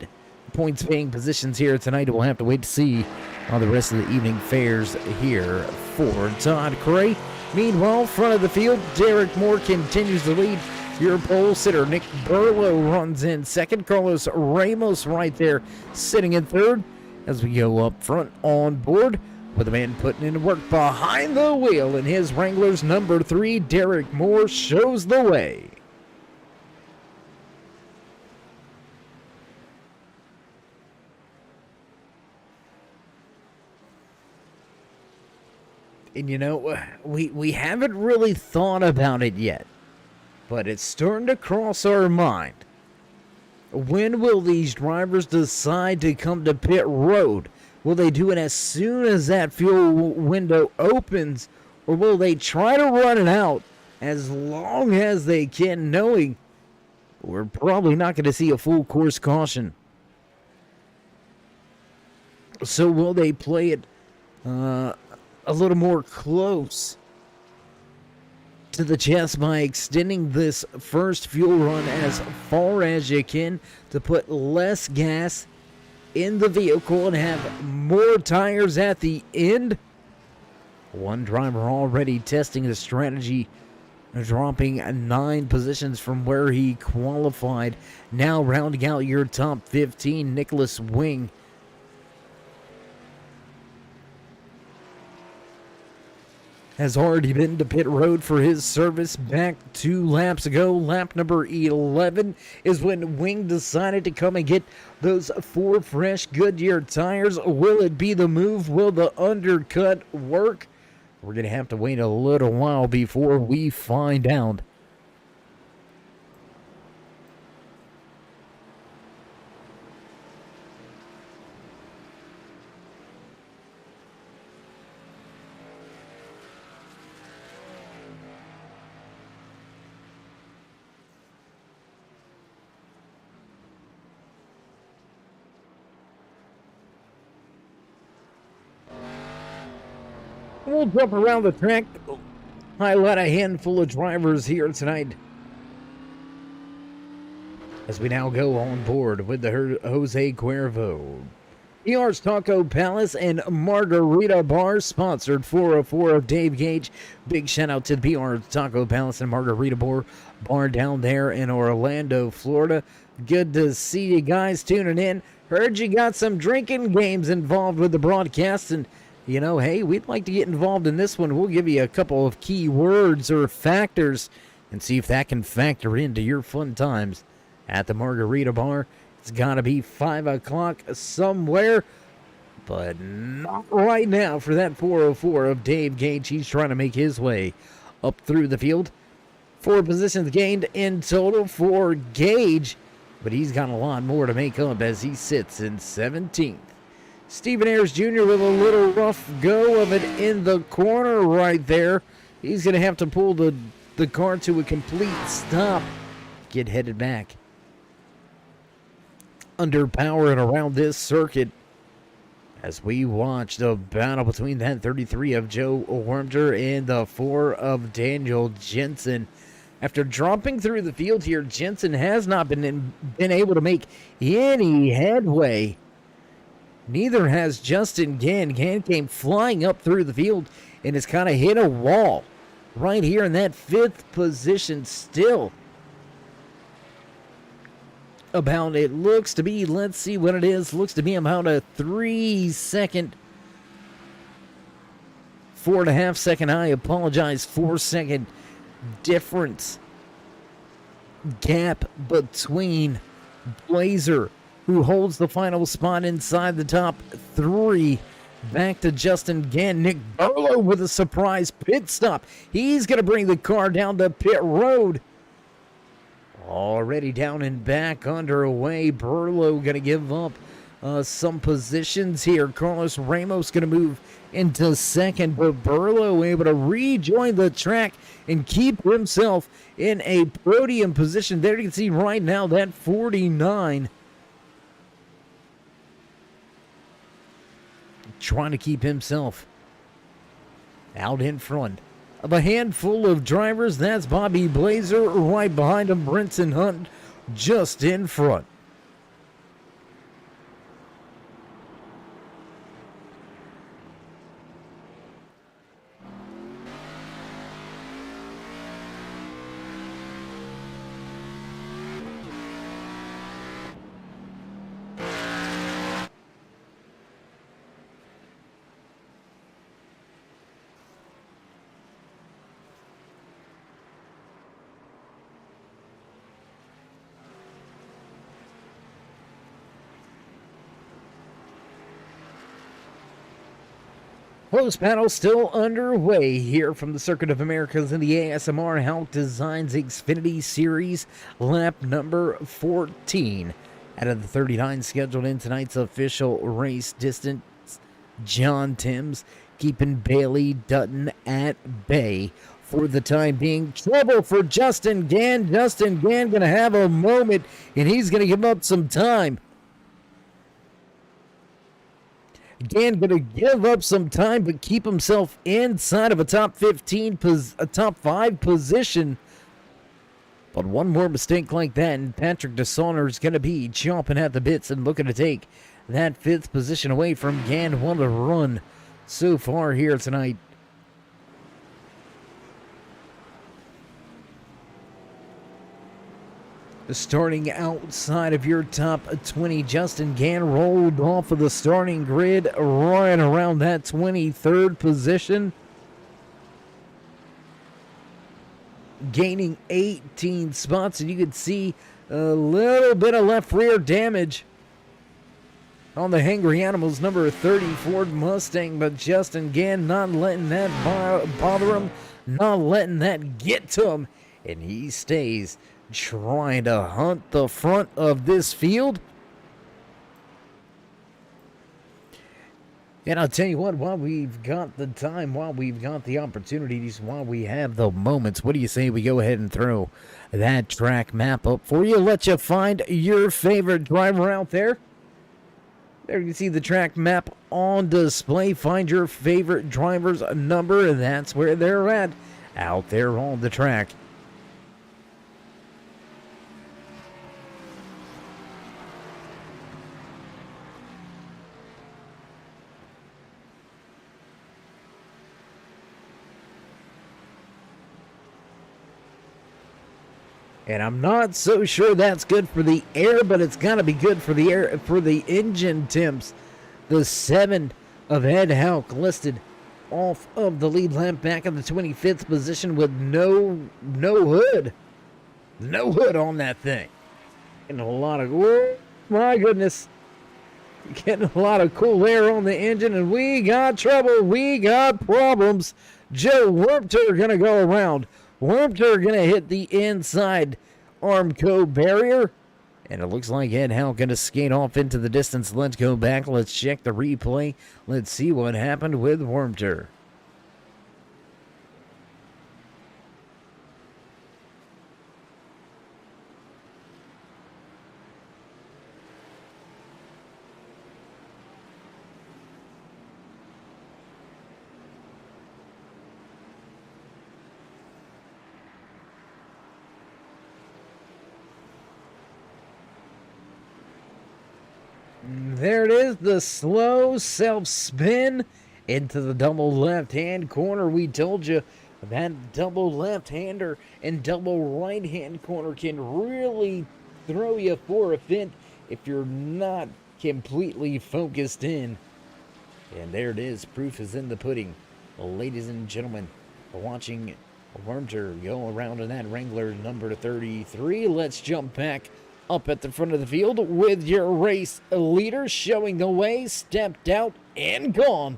points paying positions here tonight. We'll have to wait to see how the rest of the evening fares here for Todd Cray. Meanwhile, front of the field, Derek Moore continues to lead. Your pole sitter, Nick Burlow, runs in second. Carlos Ramos right there sitting in third. As we go up front on board with a man putting in work behind the wheel in his Wranglers number 3, Derek Moore shows the way. And you know, we haven't really thought about it yet, but it's starting to cross our mind. When will these drivers decide to come to pit road? Will they do it as soon as that fuel window opens, or will they try to run it out as long as they can, knowing we're probably not going to see a full course caution? So will they play it a little more close to the chest by extending this first fuel run as far as you can to put less gas in the vehicle and have more tires at the end? One driver already testing the strategy, dropping 9 positions from where he qualified. Now rounding out your top 15, Nicholas Wing. Has already been to pit road for his service back 2 laps ago. Lap number 11 is when Wing decided to come and get those 4 fresh Goodyear tires. Will it be the move? Will the undercut work? We're going to have to wait a little while before we find out. We'll jump around the track, highlight a handful of drivers here tonight as we now go on board with the Jose Cuervo PR's Taco Palace and Margarita Bar, sponsored 404 of Dave Gage. Big shout out to the PR's Taco Palace and Margarita Bar down there in Orlando, Florida. Good to see you guys tuning in. Heard you got some drinking games involved with the broadcast, and you know, hey, we'd like to get involved in this one. We'll give you a couple of key words or factors and see if that can factor into your fun times at the Margarita Bar. It's got to be 5 o'clock somewhere, but not right now for that 404 of Dave Gage. He's trying to make his way up through the field. 4 positions gained in total for Gage, but he's got a lot more to make up as he sits in 17th. Stephen Ayers Jr. with a little rough go of it in the corner right there. He's going to have to pull the car to a complete stop, get headed back. Under power and around this circuit as we watch the battle between that 33 of Joe Wormter and the 4 of Daniel Jensen. After dropping through the field here, Jensen has not been able to make any headway. Neither has Justin Gann. Gann came flying up through the field and has kind of hit a wall right here in that 5th position still. About, it looks to be, let's see what it is, looks to be about a 3-second, 4.5 second, I apologize, 4-second difference gap between Blazer, who holds the final spot inside the top 3. Back to Justin Gann. Nick Burlow with a surprise pit stop. He's going to bring the car down to pit road. Already down and back underway. Burlow going to give up some positions here. Carlos Ramos going to move into second, but Burlow able to rejoin the track and keep himself in a podium position. There you can see right now that 49. Trying to keep himself out in front of a handful of drivers. That's Bobby Blazer right behind him. Brinson Hunt just in front. Post panel still underway here from the Circuit of Americas in the ASMR Hauck Designs Xfinity Series, lap number 14. Out of the 39 scheduled in tonight's official race distance, John Timms keeping Bailey Dutton at bay for the time being. Trouble for Justin Gann. Justin Gann going to have a moment, and he's going to give up some time. Gann going to give up some time, but keep himself inside of a top 15, a top 5 position. But one more mistake like that, and Patrick DeSauner is going to be chomping at the bits and looking to take that 5th position away from Gann. What a run so far here tonight. Starting outside of your top 20, Justin Gann rolled off of the starting grid right around that 23rd position. Gaining 18 spots, and you can see a little bit of left rear damage on the Hangry Animals number 30 Ford Mustang, but Justin Gann not letting that bother him, not letting that get to him, and he stays trying to hunt the front of this field. And I'll tell you what, while we've got the time, while we've got the opportunities, while we have the moments, what do you say we go ahead and throw that track map up for you? Let you find your favorite driver out there. There you can see the track map on display. Find your favorite driver's number, and that's where they're at, out there on the track. And I'm not so sure that's good for the air, but it's got to be good for the air, for the engine temps. The 7 of Ed Hauck listed off of the lead lap back in the 25th position with no hood. No hood on that thing. And a lot of, oh my goodness. Getting a lot of cool air on the engine, and we got trouble. We got problems. Joe Werpter going to go around. Werpter going to hit the inside Armco barrier. And it looks like Ed Hauck going to skate off into the distance. Let's go back. Let's check the replay. Let's see what happened with Werpter. There it is, the slow self-spin into the double left-hand corner. We told you that double left-hander and double right-hand corner can really throw you for a fit if you're not completely focused in. And there it is, proof is in the pudding. Ladies and gentlemen, watching Werpter go around in that Wrangler number 33. Let's jump back up at the front of the field with your race leader showing the way, stepped out and gone.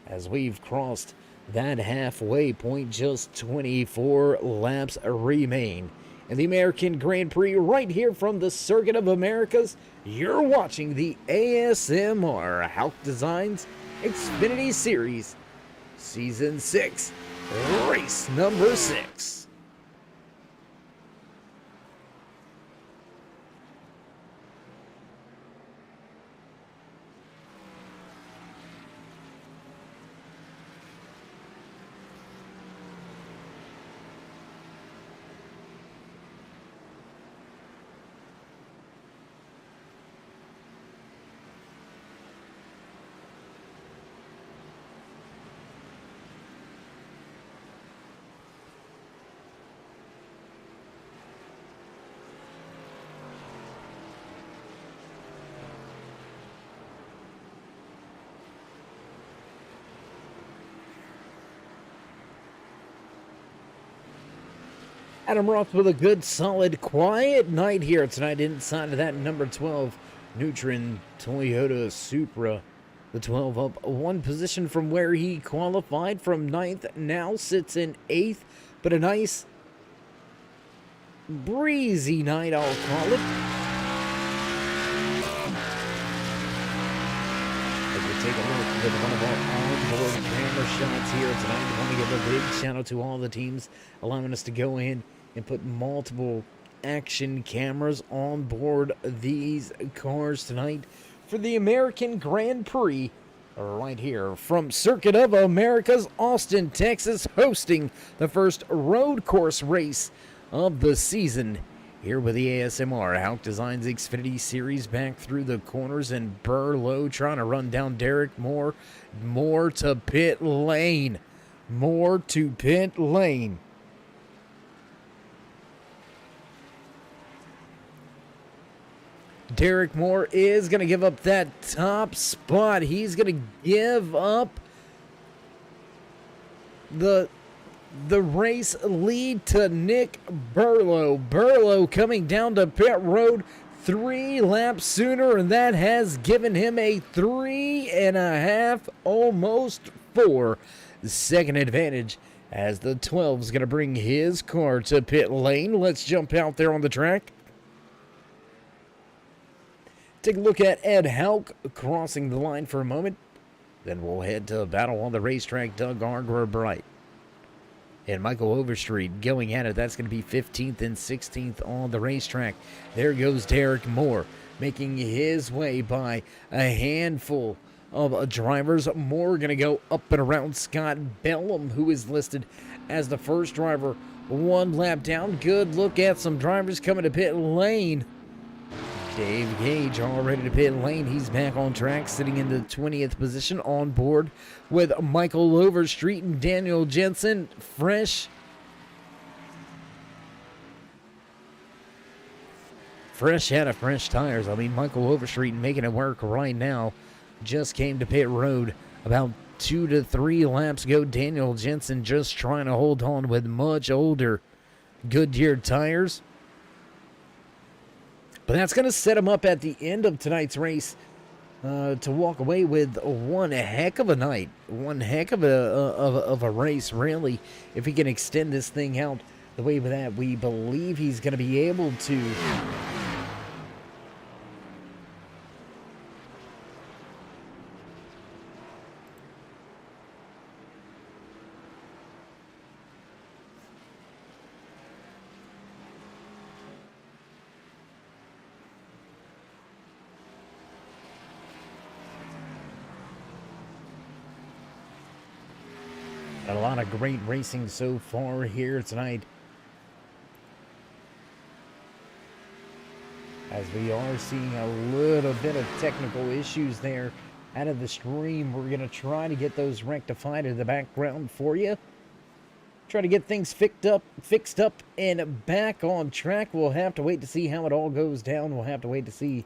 As we've crossed that halfway point, just 24 laps remain in the American Grand Prix right here from the Circuit of Americas. You're watching the ASMR Hauck Designs Xfinity Series Season 6, race number 6. Adam Roth with a good, solid, quiet night here tonight inside of that number 12 Neutron Toyota Supra. The 12 up one position from where he qualified from 9th, now sits in 8th, but a nice breezy night, I'll call it. As we take a look at one of our onboard camera shots here tonight, I want to give a big shout out to all the teams allowing us to go in and put multiple action cameras on board these cars tonight for the American Grand Prix right here from Circuit of Americas, Austin, Texas, hosting the first road course race of the season here with the ASMR Hauck Designs Xfinity Series back through the corners, and Burlow trying to run down Derek Moore. More to pit lane. More to pit lane. Derek Moore is going to give up that top spot. He's going to give up the race lead to Nick Burlow. Burlow coming down to pit road 3 laps sooner, and that has given him a 3.5, almost 4 second advantage as the 12 is going to bring his car to pit lane. Let's jump out there on the track. Take a look at Ed Hauck crossing the line for a moment. Then we'll head to battle on the racetrack. Doug Arger-Bright and Michael Overstreet going at it. That's going to be 15th and 16th on the racetrack. There goes Derek Moore making his way by a handful of drivers. Moore going to go up and around Scott Bellum, who is listed as the first driver 1 lap down. Good look at some drivers coming to pit lane. Dave Gage already to pit lane. He's back on track, sitting in the 20th position on board with Michael Overstreet and Daniel Jensen. Fresh fresh out of fresh tires. I mean, Michael Overstreet making it work right now. Just came to pit road about 2 to 3 laps ago. Daniel Jensen just trying to hold on with much older Goodyear tires. But that's going to set him up at the end of tonight's race to walk away with one heck of a night. One heck of a race, really. If he can extend this thing out the way that we believe he's going to be able to. A lot of great racing so far here tonight, as we are seeing a little bit of technical issues there out of the stream. We're going to try to get those rectified in the background for you. Try to get things fixed up and back on track. We'll have to wait to see how it all goes down. We'll have to wait to see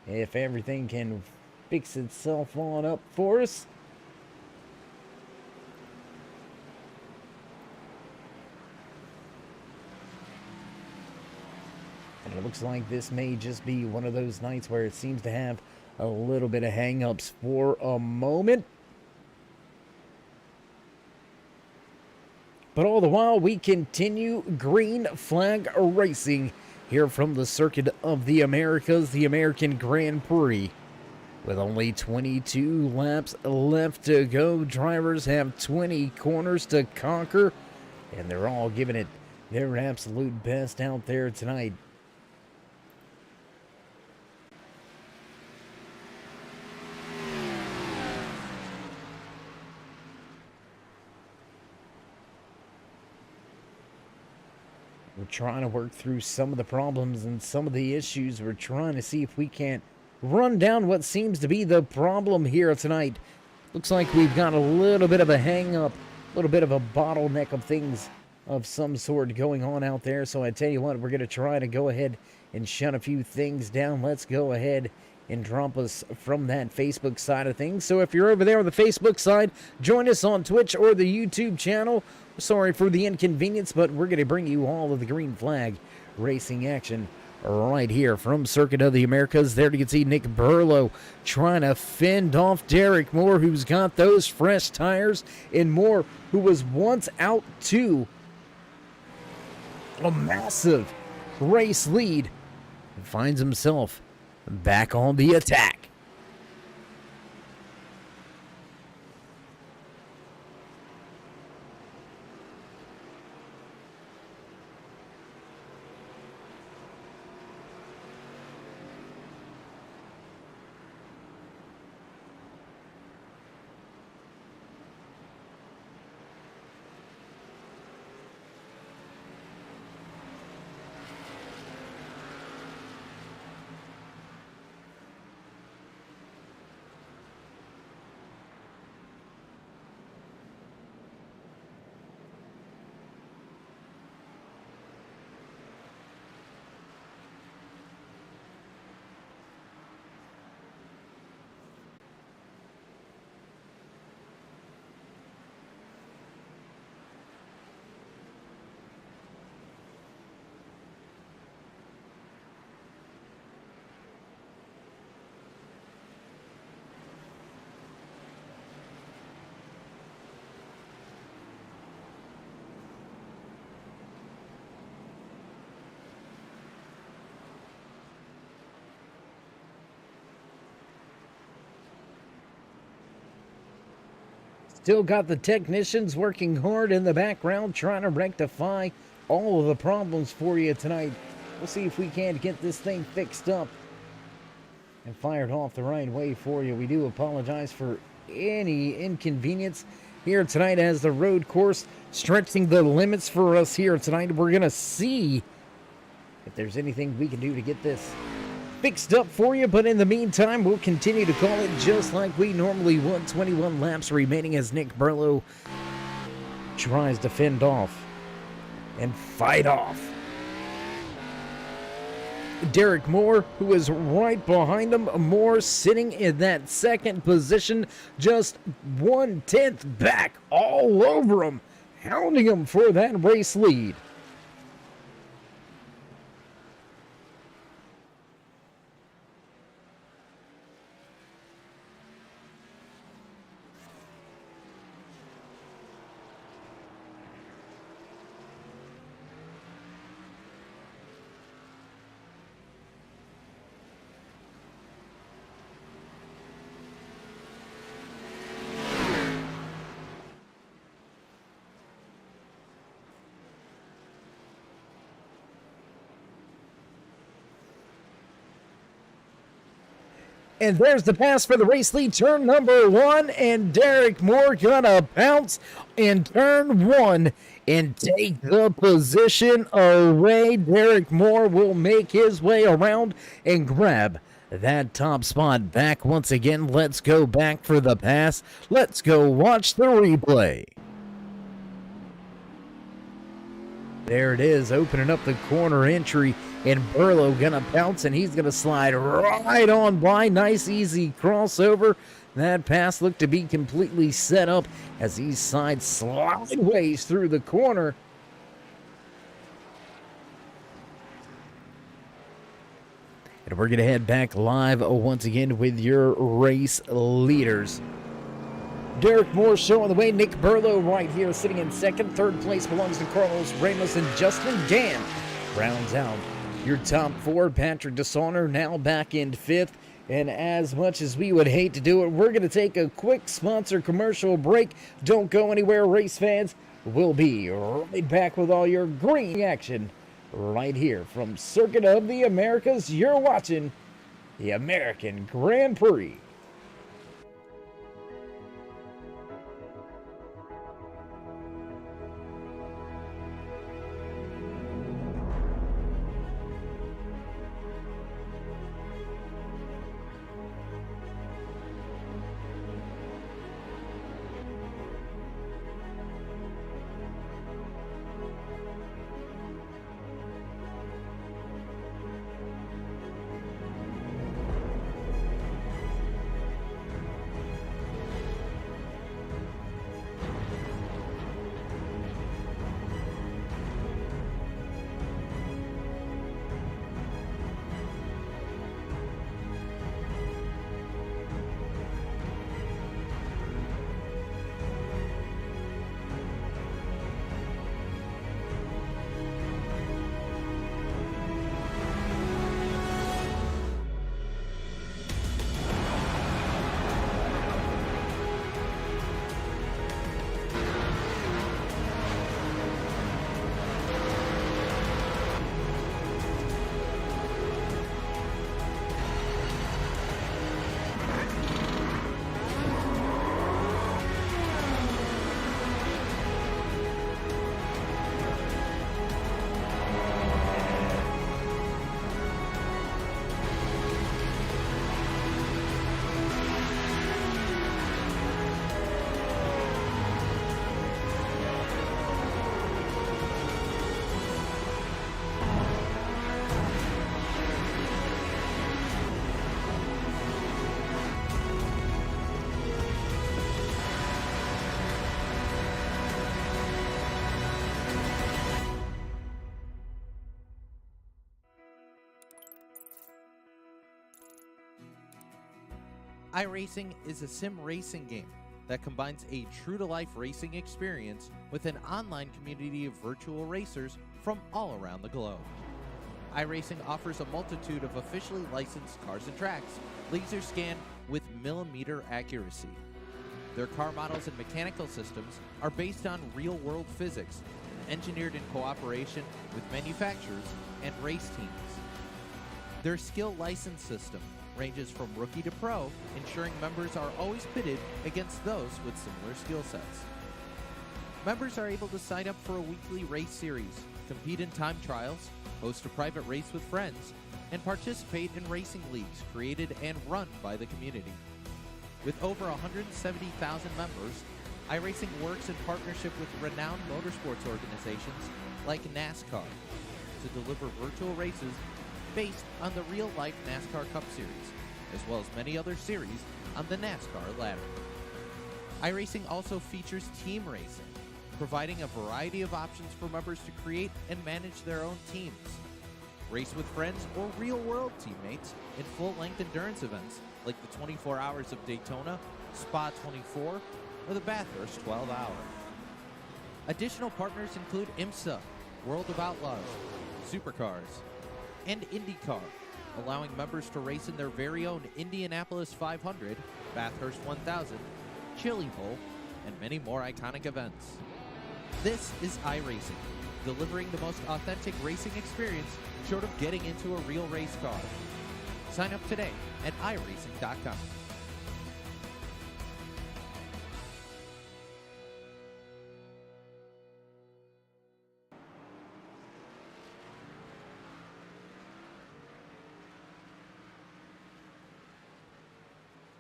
if everything can fix itself on up for us. And it looks like this may just be one of those nights where it seems to have a little bit of hang-ups for a moment. But all the while, we continue green flag racing here from the Circuit of the Americas, the American Grand Prix. With only 22 laps left to go, drivers have 20 corners to conquer, and they're all giving it their absolute best out there tonight. We're trying to work through some of the problems and some of the issues. We're trying to see if we can't run down what seems to be the problem here tonight. Looks like we've got a little bit of a hang-up, a little bit of a bottleneck of things of some sort going on out there. So I tell you what, we're going to try to go ahead and shut a few things down. Let's go ahead and drop us from that Facebook side of things. So if you're over there on the Facebook side, join us on Twitch or the YouTube channel. Sorry for the inconvenience, but we're going to bring you all of the green flag racing action right here from Circuit of the Americas. There you can see Nick Burlow trying to fend off Derek Moore, who's got those fresh tires, and Moore, who was once out to a massive race lead, finds himself back on the attack. Still got the technicians working hard in the background, trying to rectify all of the problems for you tonight. We'll see if we can't get this thing fixed up and fired off the right way for you. We do apologize for any inconvenience here tonight as the road course stretching the limits for us here tonight. We're going to see if there's anything we can do to get this fixed up for you, but in the meantime, we'll continue to call it just like we normally would. 21 laps remaining as Nick Burlow tries to fend off and fight off Derek Moore, who is right behind him. Moore sitting in that second position, just 1/10 back, all over him, hounding him for that race lead. And there's the pass for the race lead, turn number 1, and Derek Moore gonna bounce in turn 1 and take the position away. Derek Moore will make his way around and grab that top spot back once again. Let's go back for the pass. Let's go watch the replay. There it is, opening up the corner entry, and Burlow gonna bounce, and he's gonna slide right on by. Nice, easy crossover. That pass looked to be completely set up as he slides sideways through the corner. And we're gonna head back live once again with your race leaders. Derek Moore showing the way. Nick Burlow right here sitting in second. Third place belongs to Carlos Ramos, and Justin Gann rounds out your top 4. Patrick Dishonor now back in 5th. And as much as we would hate to do it, we're going to take a quick sponsor commercial break. Don't go anywhere, race fans. We'll be right back with all your green action right here from Circuit of the Americas. You're watching the American Grand Prix. iRacing is a sim racing game that combines a true-to-life racing experience with an online community of virtual racers from all around the globe. iRacing offers a multitude of officially licensed cars and tracks, laser scanned with millimeter accuracy. Their car models and mechanical systems are based on real-world physics, engineered in cooperation with manufacturers and race teams. Their skill license system ranges from rookie to pro, ensuring members are always pitted against those with similar skill sets. Members are able to sign up for a weekly race series, compete in time trials, host a private race with friends, and participate in racing leagues created and run by the community. With over 170,000 members, iRacing works in partnership with renowned motorsports organizations like NASCAR to deliver virtual races based on the real-life NASCAR Cup Series, as well as many other series on the NASCAR ladder. iRacing also features team racing, providing a variety of options for members to create and manage their own teams. Race with friends or real-world teammates in full-length endurance events like the 24 Hours of Daytona, Spa 24, or the Bathurst 12 Hour. Additional partners include IMSA, World of Outlaws, Supercars, and IndyCar, allowing members to race in their very own Indianapolis 500, Bathurst 1000, Chili Bowl, and many more iconic events. This is iRacing, delivering the most authentic racing experience short of getting into a real race car. Sign up today at iRacing.com.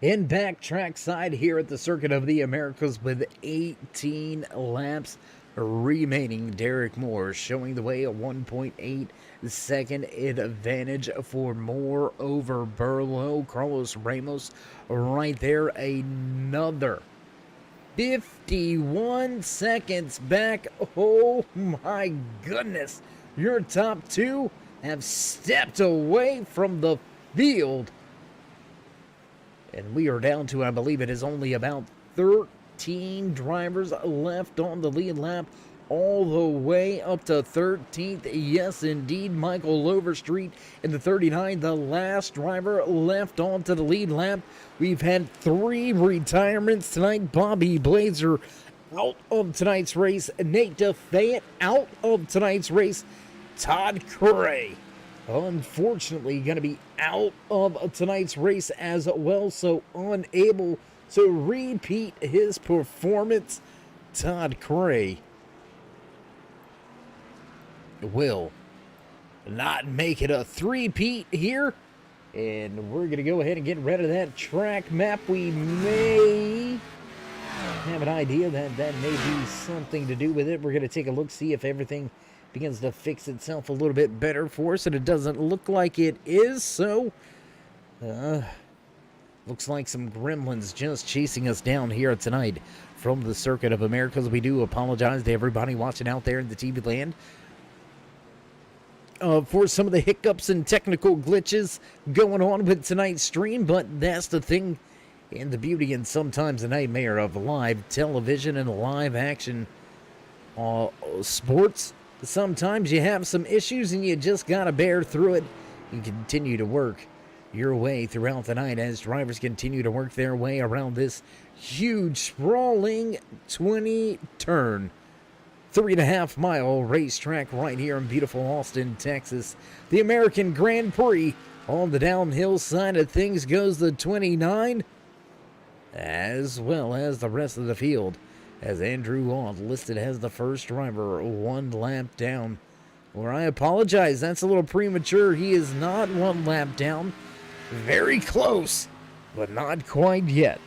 In back trackside here at the Circuit of the Americas with 18 laps remaining. Derek Moore showing the way, a 1.8 second advantage for Moore over Burlow. Carlos Ramos right there, another 51 seconds back. Oh my goodness. Your top two have stepped away from the field. And we are down to, I believe it is only about 13 drivers left on the lead lap, all the way up to 13th. Yes, indeed, Michael Overstreet in the 39, the last driver left onto the lead lap. We've had 3 retirements tonight. Bobby Blazer out of tonight's race. Nate DeFayette out of tonight's race. Todd Cray, unfortunately, going to be out of tonight's race as well, so unable to repeat his performance. Todd Cray will not make it a three-peat here, and we're going to go ahead and get rid of that track map. We may have an idea that that may be something to do with it. We're going to take a look, see if everything begins to fix itself a little bit better for us, and it doesn't look like it is, so looks like some gremlins just chasing us down here tonight from the Circuit of Americas. We do apologize to everybody watching out there in the TV land for some of the hiccups and technical glitches going on with tonight's stream, but that's the thing and the beauty and sometimes the nightmare of live television and live action sports. Sometimes you have some issues and you just gotta bear through it and continue to work your way throughout the night as drivers continue to work their way around this huge, sprawling 20-turn, 3.5 mile racetrack right here in beautiful Austin, Texas. The American Grand Prix on the downhill side of things goes the 29, as well as the rest of the field, as Andrew Ott listed as the first driver, 1 lap down. Or I apologize, that's a little premature. He is not 1 lap down. Very close, but not quite yet.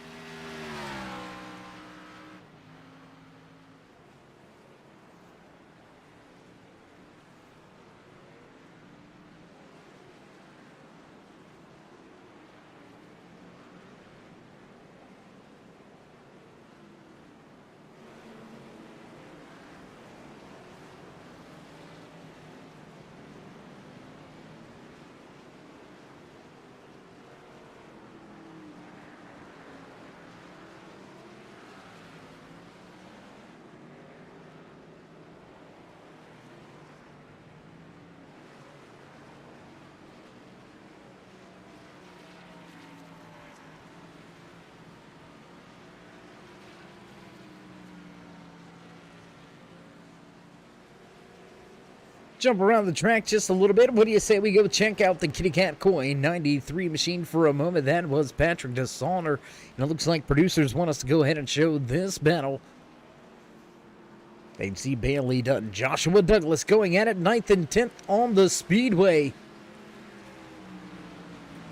Jump around the track just a little bit. What do you say we go check out the Kitty Cat Coin 93 machine for a moment? That was Patrick DeSauner. And it looks like producers want us to go ahead and show this battle. They'd see Bailey Dutton, Joshua Douglas going at it, 9th and 10th on the speedway.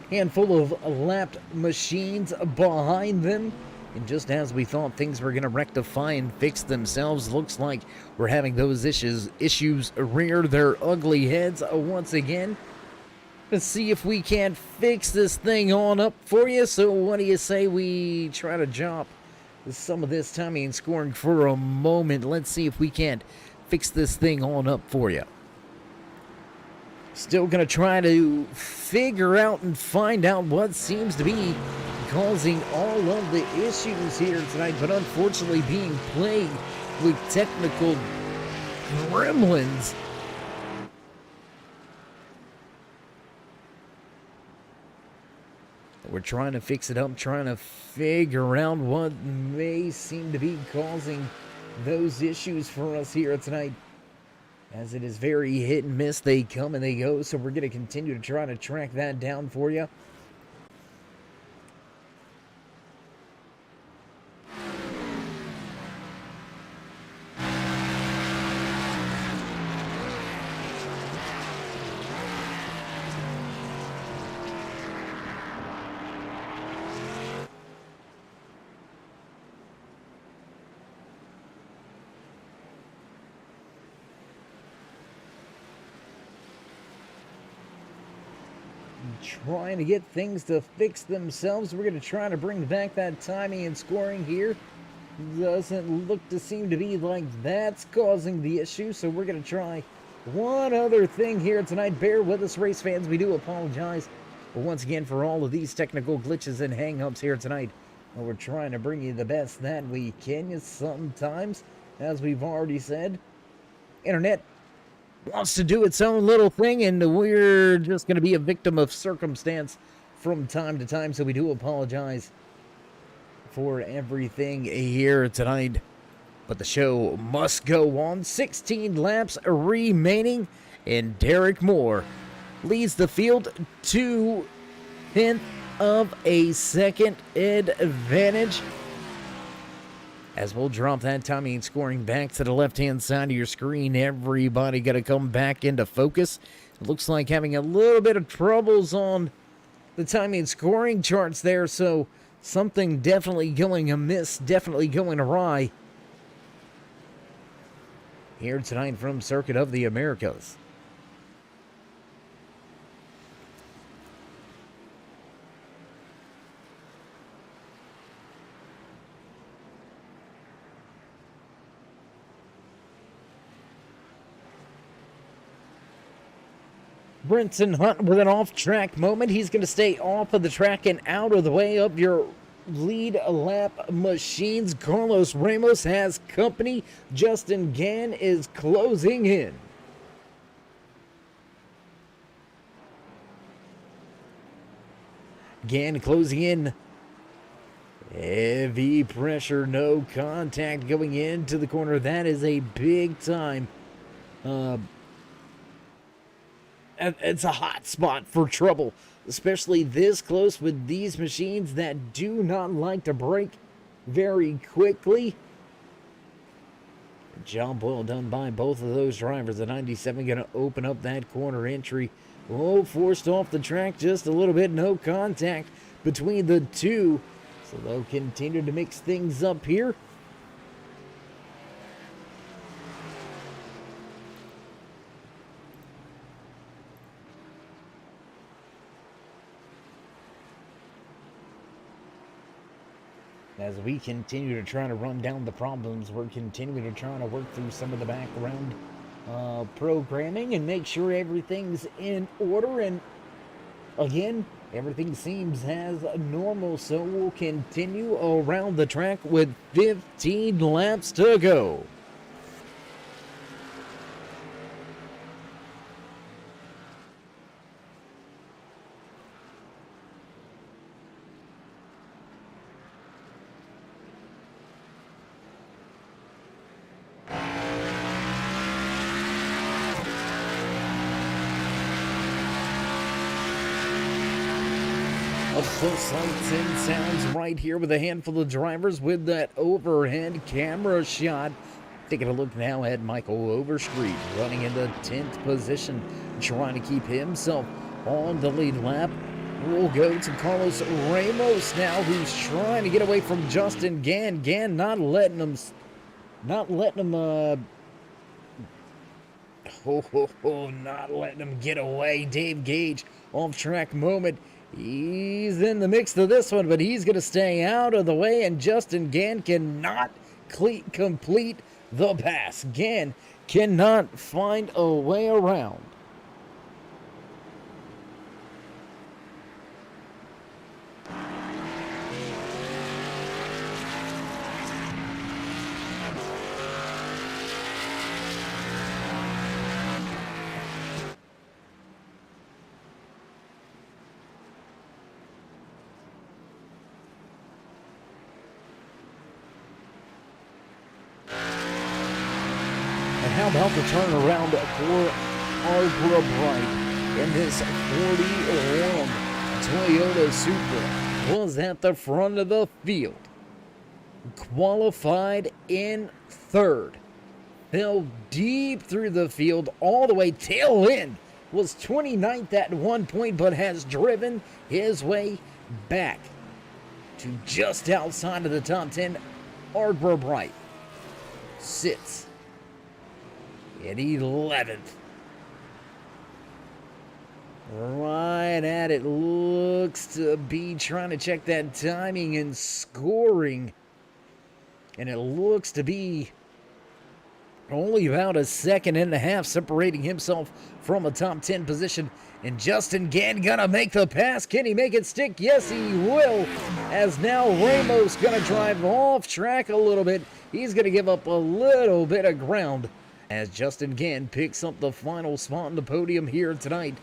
Handful of lapped machines behind them. And just as we thought things were going to rectify and fix themselves, looks like we're having those issues rear their ugly heads once again. Let's see if we can't fix this thing on up for you. So what do you say we try to drop some of this timing and scoring for a moment? Let's see if we can't fix this thing on up for you. Still going to try to figure out and find out what seems to be causing all of the issues here tonight, but unfortunately being plagued with technical gremlins. We're trying to fix it up, trying to figure out what may seem to be causing those issues for us here tonight. As it is very hit and miss, they come and they go, so we're going to continue to try to track that down for you. Trying to get things to fix themselves. We're going to try to bring back that timing and scoring here. Doesn't look to seem to be like that's causing the issue, so we're going to try one other thing here tonight. Bear with us, race fans. We do apologize once again for all of these technical glitches and hang-ups here tonight. We're trying to bring you the best that we can. Sometimes, as we've already said, internet wants to do its own little thing, and we're just going to be a victim of circumstance from time to time, so we do apologize for everything here tonight. But the show must go on. 16 laps remaining, and Derek Moore leads the field 2/10 of a second advantage. As we'll drop that timing and scoring back to the left-hand side of your screen, everybody got to come back into focus. It looks like having a little bit of troubles on the timing and scoring charts there, so something definitely going amiss, definitely going awry here tonight from Circuit of the Americas. Brinson Hunt with an off-track moment. He's going to stay off of the track and out of the way of your lead lap machines. Carlos Ramos has company. Justin Gann is closing in. Gann closing in. Heavy pressure, no contact going into the corner. That is a big time. It's a hot spot for trouble, especially this close with these machines that do not like to break very quickly. Job well done by both of those drivers. The 97 going to open up that corner entry. Oh, forced off the track just a little bit. No contact between the two. So they'll continue to mix things up here. As we continue to try to run down the problems, we're continuing to try to work through some of the background programming and make sure everything's in order. And again, everything seems as normal, so we'll continue around the track with 15 laps to go. Full sights and sounds right here with a handful of drivers with that overhead camera shot. Taking a look now at Michael Overstreet running in the 10th position, trying to keep himself on the lead lap. We'll go to Carlos Ramos now, who's trying to get away from Justin Gann. Gann not letting him Not letting him get away. Dave Gage, off-track moment. He's in the mix of this one, but he's going to stay out of the way, and Justin Gann cannot complete the pass. Gann cannot find a way around. And how about the turnaround for Arbor Bright in this 41 Toyota Supra? Was at the front of the field. Qualified in third. Fell deep through the field all the way tail end. Was 29th at one point, but has driven his way back to just outside of the top 10. Arbor Bright sits at 11th. Right at it, looks to be trying to check that timing and scoring. And it looks to be only about a second and a half separating himself from a top 10 position. And Justin Gann gonna make the pass. Can he make it stick? Yes, he will. As now Ramos gonna drive off track a little bit. He's gonna give up a little bit of ground as Justin Gann picks up the final spot on the podium here tonight.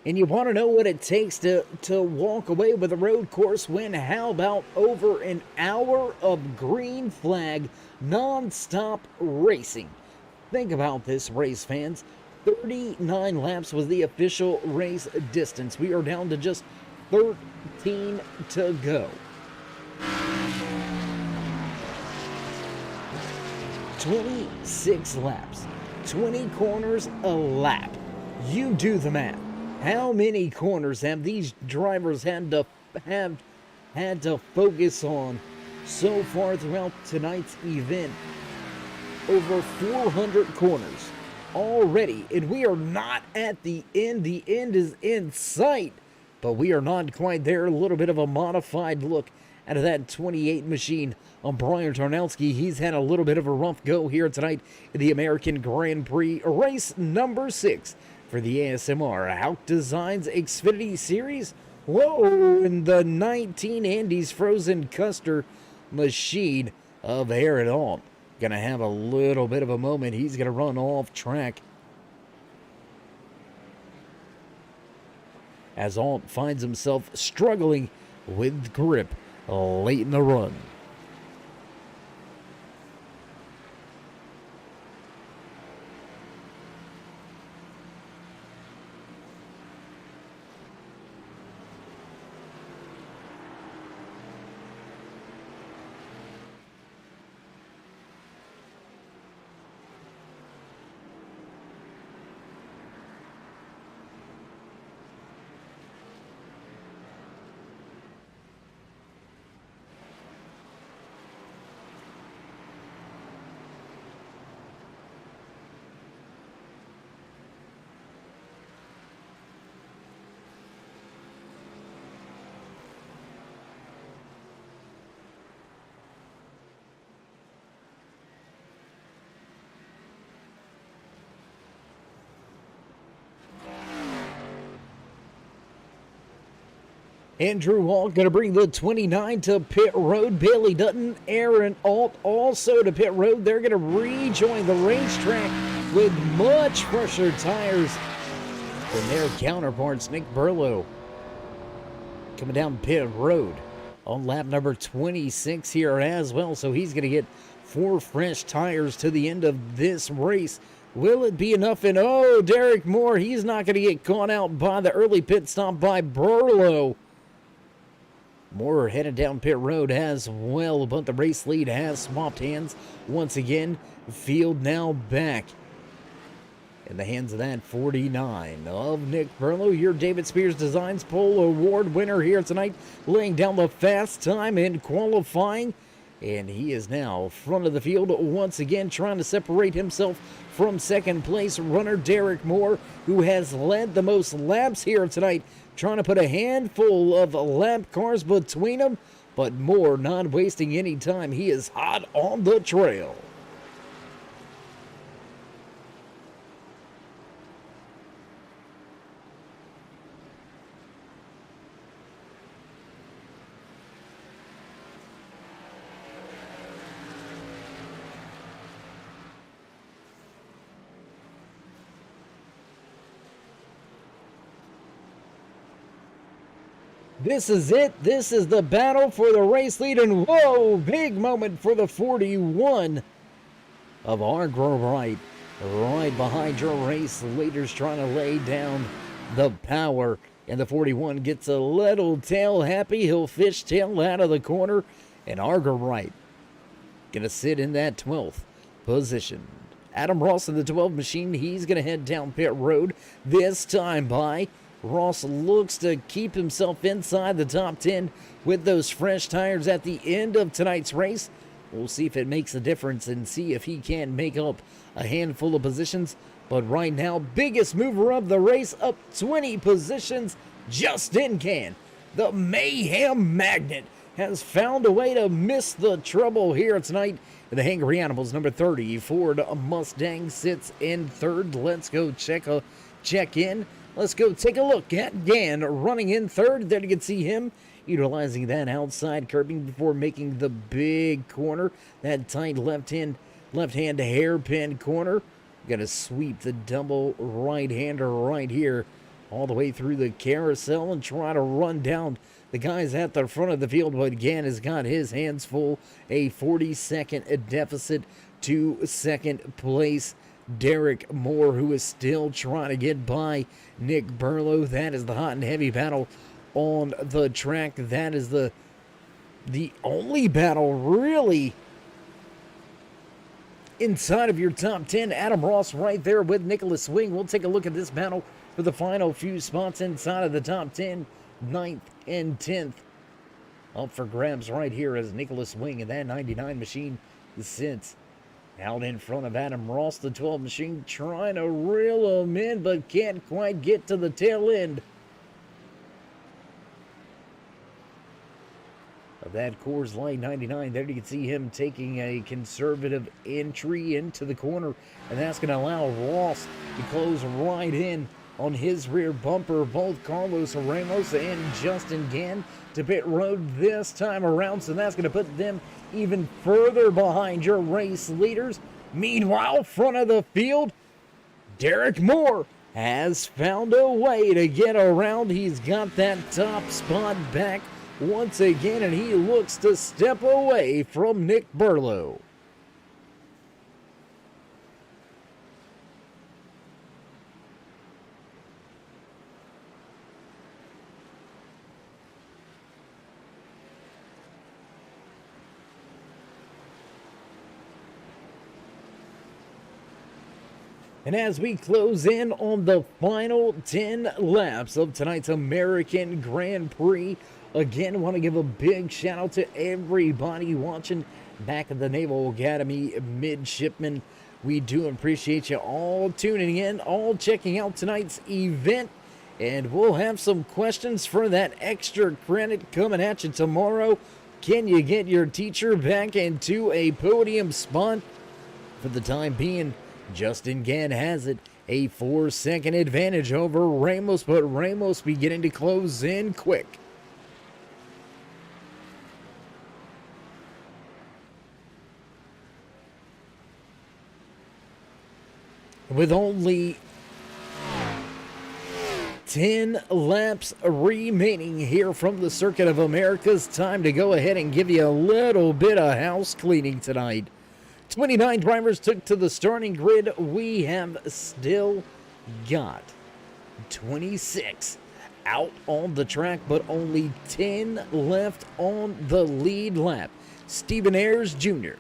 And you want to know what it takes to walk away with a road course win? How about over an hour of green flag non-stop racing? Think about this, race fans. 39 laps was the official race distance. We are down to just 13 to go. 26 laps, 20 corners a lap. You do the math. How many corners have these drivers had to focus on so far throughout tonight's event? Over 400 corners already, and we are not at the end. The end is in sight, but we are not quite there. A little bit of a modified look out of that 28 machine on Brian Tarnowski. He's had a little bit of a rough go here tonight in the American Grand Prix race number 6 for the ASMR Hauck Designs Xfinitty Series. Whoa, and the 19 Andes Frozen Custer machine of Aaron Alt gonna have a little bit of a moment. He's gonna run off track as Alt finds himself struggling with grip late in the run. Andrew Hauck going to bring the 29 to pit road. Bailey Dutton, Aaron Alt also to pit road. They're going to rejoin the racetrack with much fresher tires than their counterparts. Nick Burlow coming down pit road on lap number 26 here as well. So he's going to get 4 fresh tires to the end of this race. Will it be enough? And oh, Derek Moore, he's not going to get caught out by the early pit stop by Burlow. Moore headed down pit road as well, but the race lead has swapped hands once again. Field now back in the hands of that 49 of Nick Burlow, your David Spears Designs Pole Award winner here tonight, laying down the fast time in qualifying. And he is now front of the field once again, trying to separate himself from second place runner Derek Moore, who has led the most laps here tonight, trying to put a handful of lap cars between them. But Moore not wasting any time. He is hot on the trail. This is it. This is the battle for the race lead. And whoa, big moment for the 41 of Argo Wright. Right behind your race leaders, trying to lay down the power. And the 41 gets a little tail happy. He'll fishtail out of the corner. And Argo Wright going to sit in that 12th position. Adam Ross in the 12 machine. He's going to head down pit road. This time by Ross looks to keep himself inside the top 10 with those fresh tires at the end of tonight's race. We'll see if it makes a difference and see if he can make up a handful of positions. But right now, biggest mover of the race, up 20 positions, Justin Can. The Mayhem Magnet has found a way to miss the trouble here tonight. The Hangry Animals, number 30, Ford Mustang sits in third. Let's go check in. Let's go take a look at Gan running in third. There you can see him utilizing that outside curbing before making the big corner. That tight left-hand hairpin corner. Got to sweep the double right-hander right here all the way through the carousel and try to run down the guys at the front of the field. But Gan has got his hands full. A 40-second deficit to second place. Derek Moore, who is still trying to get by Nick Burlow. That is the hot and heavy battle on the track. That is the only battle really inside of your top 10. Adam Ross right there with Nicholas Swing. We'll take a look at this battle for the final few spots inside of the top 10. 9th and 10th up for grabs right here as Nicholas Swing and that 99 machine sits out in front of Adam Ross. The 12 machine trying to reel him in, but can't quite get to the tail end of that Coors Light 99. There you can see him taking a conservative entry into the corner, and that's going to allow Ross to close right in on his rear bumper. Both Carlos Ramos and Justin Gann to pit road this time around, so that's going to put them even further behind your race leaders. Meanwhile, front of the field, Derek Moore has found a way to get around. He's got that top spot back once again, and he looks to step away from Nick Burlow. And as we close in on the final 10 laps of tonight's American Grand Prix, again, want to give a big shout out to everybody watching back at the Naval Academy Midshipmen. We do appreciate you all tuning in, all checking out tonight's event. And we'll have some questions for that extra credit coming at you tomorrow. Can you get your teacher back into a podium spot? For the time being, Justin Gann has it, a 4-second advantage over Ramos, but Ramos beginning to close in quick. With only 10 laps remaining here from the Circuit of Americas, time to go ahead and give you a little bit of house cleaning tonight. 29 drivers took to the starting grid. We have still got 26 out on the track, but only 10 left on the lead lap. Stephen Ayers Jr.,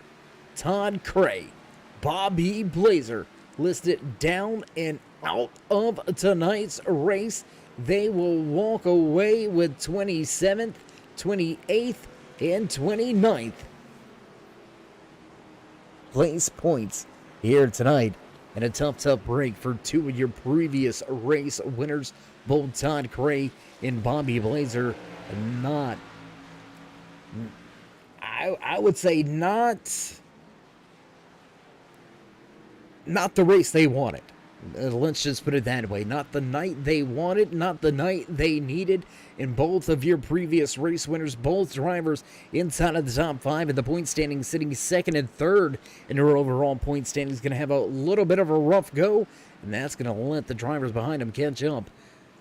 Todd Cray, Bobby Blazer listed down and out of tonight's race. They will walk away with 27th, 28th, and 29th place points here tonight. And a tough break for two of your previous race winners, both Todd Cray and Bobby Blazer. Not, I would say not the race they wanted. Let's just put it that way. Not the night they wanted, not the night they needed. And both of your previous race winners, both drivers inside of the top five in the point standings, sitting second and third in their overall point standings, going to have a little bit of a rough go. And that's going to let the drivers behind them catch up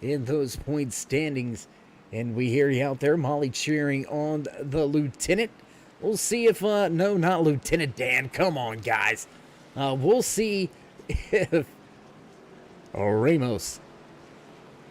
in those point standings. And we hear you out there, Molly, cheering on the lieutenant. We'll see if, no, not Lieutenant Dan. Come on, guys. We'll see if Ramos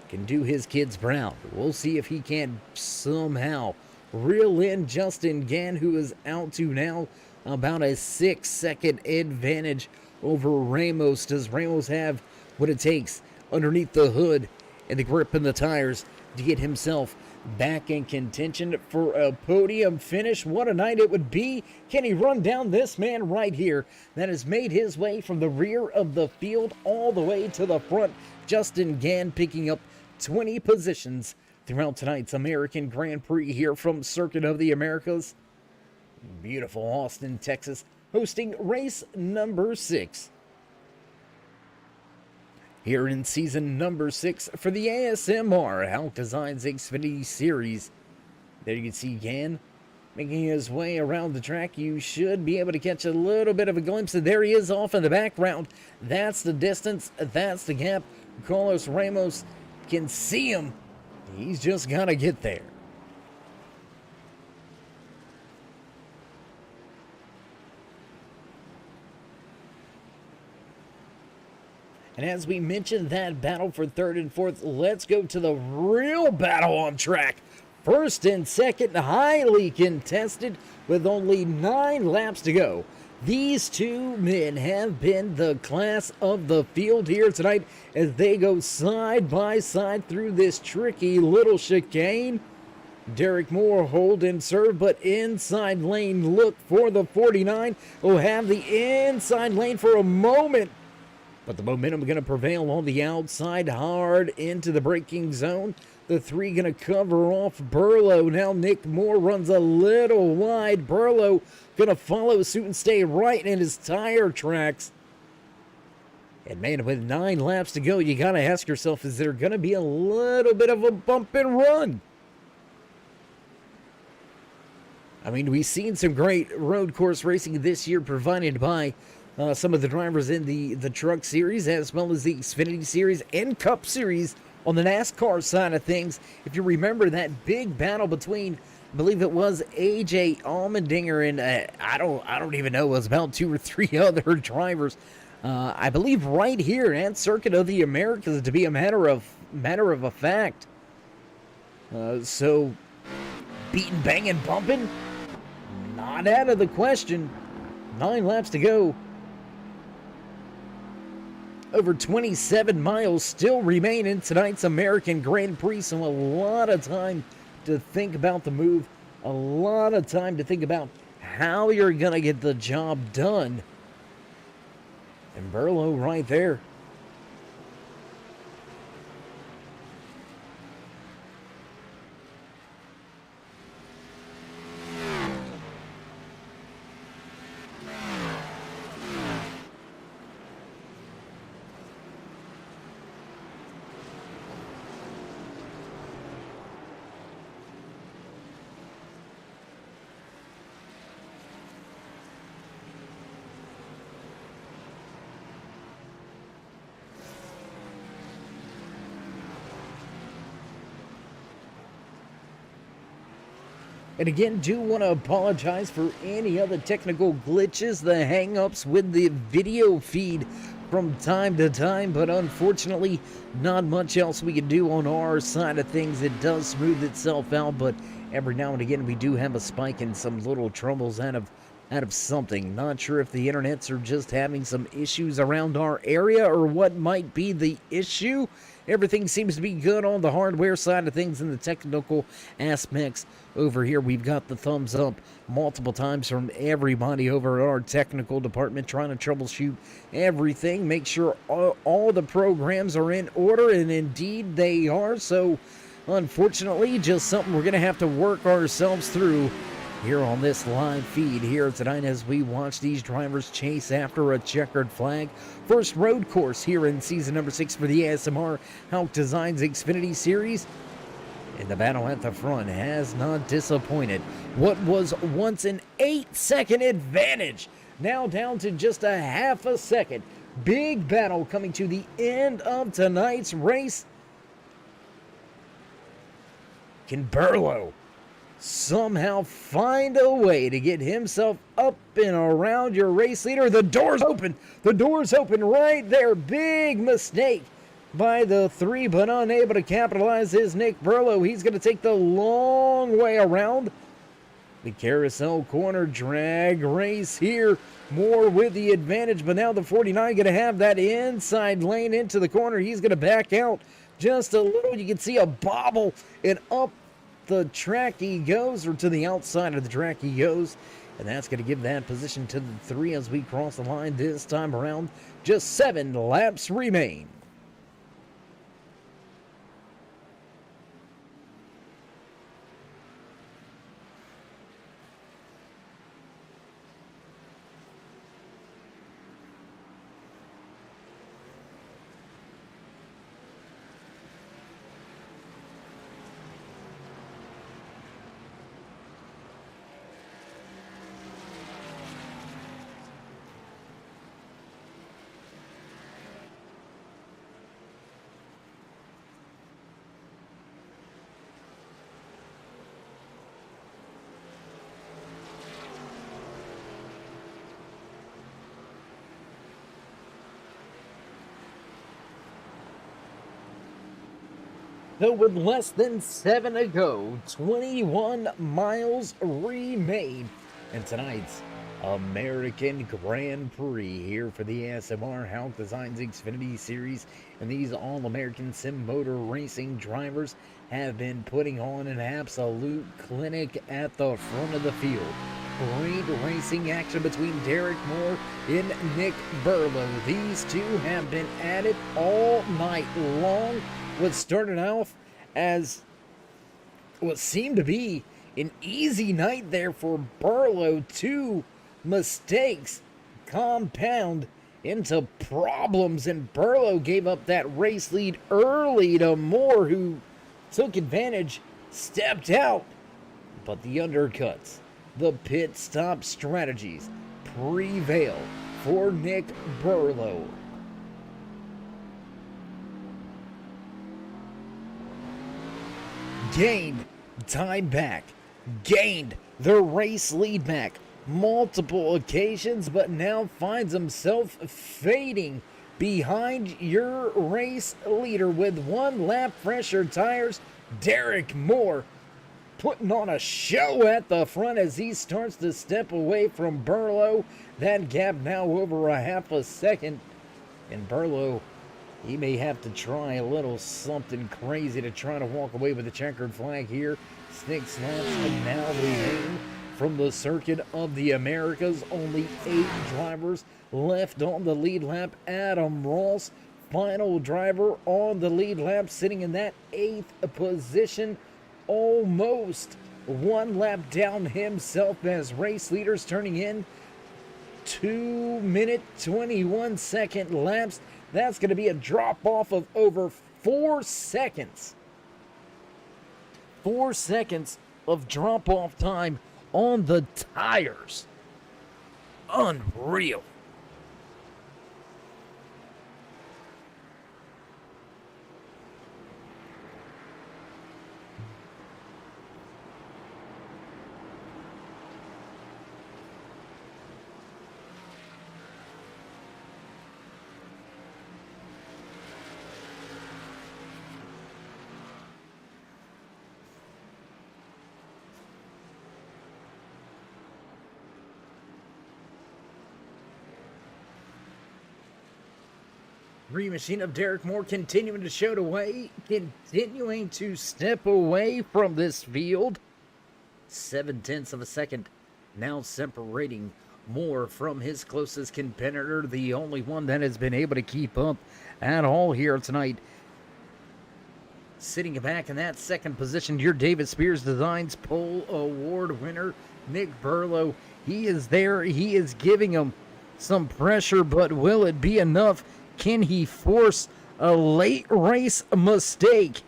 can do his kids proud. We'll see if he can somehow reel in Justin Gann, who is out to now about a 6-second advantage over Ramos. Does Ramos have what it takes underneath the hood and the grip in the tires to get himself back in contention for a podium finish? What a night it would be. Can he run down this man right here that has made his way from the rear of the field all the way to the front? Justin Gann picking up 20 positions throughout tonight's American Grand Prix here from Circuit of the Americas. Beautiful Austin, Texas, hosting race number 6. Here in season number 6 for the ASMR Hauck Designs Xfinitty Series. There you can see Gann making his way around the track. You should be able to catch a little bit of a glimpse. There he is off in the background. That's the distance. That's the gap. Carlos Ramos can see him. He's just got to get there. And as we mentioned that battle for third and fourth, let's go to the real battle on track. First and second, highly contested with only 9 laps to go. These two men have been the class of the field here tonight as they go side by side through this tricky little chicane. Derek Moore hold and serve, but inside lane look for the 49. Will have the inside lane for a moment. But the momentum going to prevail on the outside, hard into the braking zone. The 3 going to cover off Burlow. Now Nick Moore runs a little wide. Burlow going to follow suit and stay right in his tire tracks. And man, with 9 laps to go, you got to ask yourself, is there going to be a little bit of a bump and run? I mean, we've seen some great road course racing this year provided by some of the drivers in the Truck Series, as well as the Xfinity Series and Cup Series on the NASCAR side of things. If you remember that big battle between, I believe it was AJ Allmendinger and I don't even know, it was about 2 or 3 other drivers. I believe right here at Circuit of the Americas, to be a matter of a fact. So beating, banging, bumping, not out of the question. 9 laps to go. Over 27 miles still remain in tonight's American Grand Prix, so a lot of time to think about the move, a lot of time to think about how you're going to get the job done. And Burlow right there. And again, do want to apologize for any other technical glitches, the hang-ups with the video feed from time to time, but unfortunately, not much else we can do on our side of things. It does smooth itself out, but every now and again we do have a spike in some little troubles out of something. Not sure if the internets are just having some issues around our area or what might be the issue. Everything seems to be good on the hardware side of things and the technical aspects. Over here, we've got the thumbs up multiple times from everybody over at our technical department trying to troubleshoot everything, make sure all the programs are in order, and indeed they are. So, unfortunately, just something we're going to have to work ourselves through here on this live feed here tonight as we watch these drivers chase after a checkered flag. First road course here in season number 6 for the ASMR Hauck Designs Xfinity Series. And the battle at the front has not disappointed. What was once an 8-second advantage, now down to just a half a second. Big battle coming to the end of tonight's race. Can Burlow somehow find a way to get himself up and around your race leader? The door's open. The door's open right there. Big mistake by the 3, but unable to capitalize is Nick Burlow. He's going to take the long way around. The carousel corner drag race here. More with the advantage, but now the 49 going to have that inside lane into the corner. He's going to back out just a little. You can see a bobble, and up the track he goes, or to the outside of the track he goes, and that's going to give that position to the 3 as we cross the line this time around. Just 7 laps remain. So with less than 7 to go, 21 miles remain in tonight's American Grand Prix here for the ASMR Hauck Designs Xfinity Series. And these All-American Sim Motor Racing drivers have been putting on an absolute clinic at the front of the field. Great racing action between Derek Moore and Nick Burlow. These two have been at it all night long. What started off as what seemed to be an easy night there for Burlow. 2 mistakes compound into problems, and Burlow gave up that race lead early to Moore, who took advantage, stepped out. But the undercuts, the pit stop strategies prevail for Nick Burlow. Gained time back, gained the race lead back multiple occasions, but now finds himself fading behind your race leader with 1 lap fresher tires. Derek Moore putting on a show at the front as he starts to step away from Burlow. That gap now over a half a second, and Burlow, he may have to try a little something crazy to try to walk away with the checkered flag here. 6 laps now remain from the Circuit of the Americas. Only 8 drivers left on the lead lap. Adam Ross, final driver on the lead lap, sitting in that 8th position, almost 1 lap down himself as race leaders turning in 2-minute 21-second laps. That's going to be a drop-off of over 4 seconds. 4 seconds of drop-off time on the tires. Unreal. Green machine of Derek Moore continuing to show the way, continuing to step away from this field. 0.7 of a second now separating Moore from his closest competitor, the only one that has been able to keep up at all here tonight. Sitting back in that second position, your David Spears Designs Pole Award winner, Nick Burlow. He is there. He is giving him some pressure, but will it be enough? Can he force a late race mistake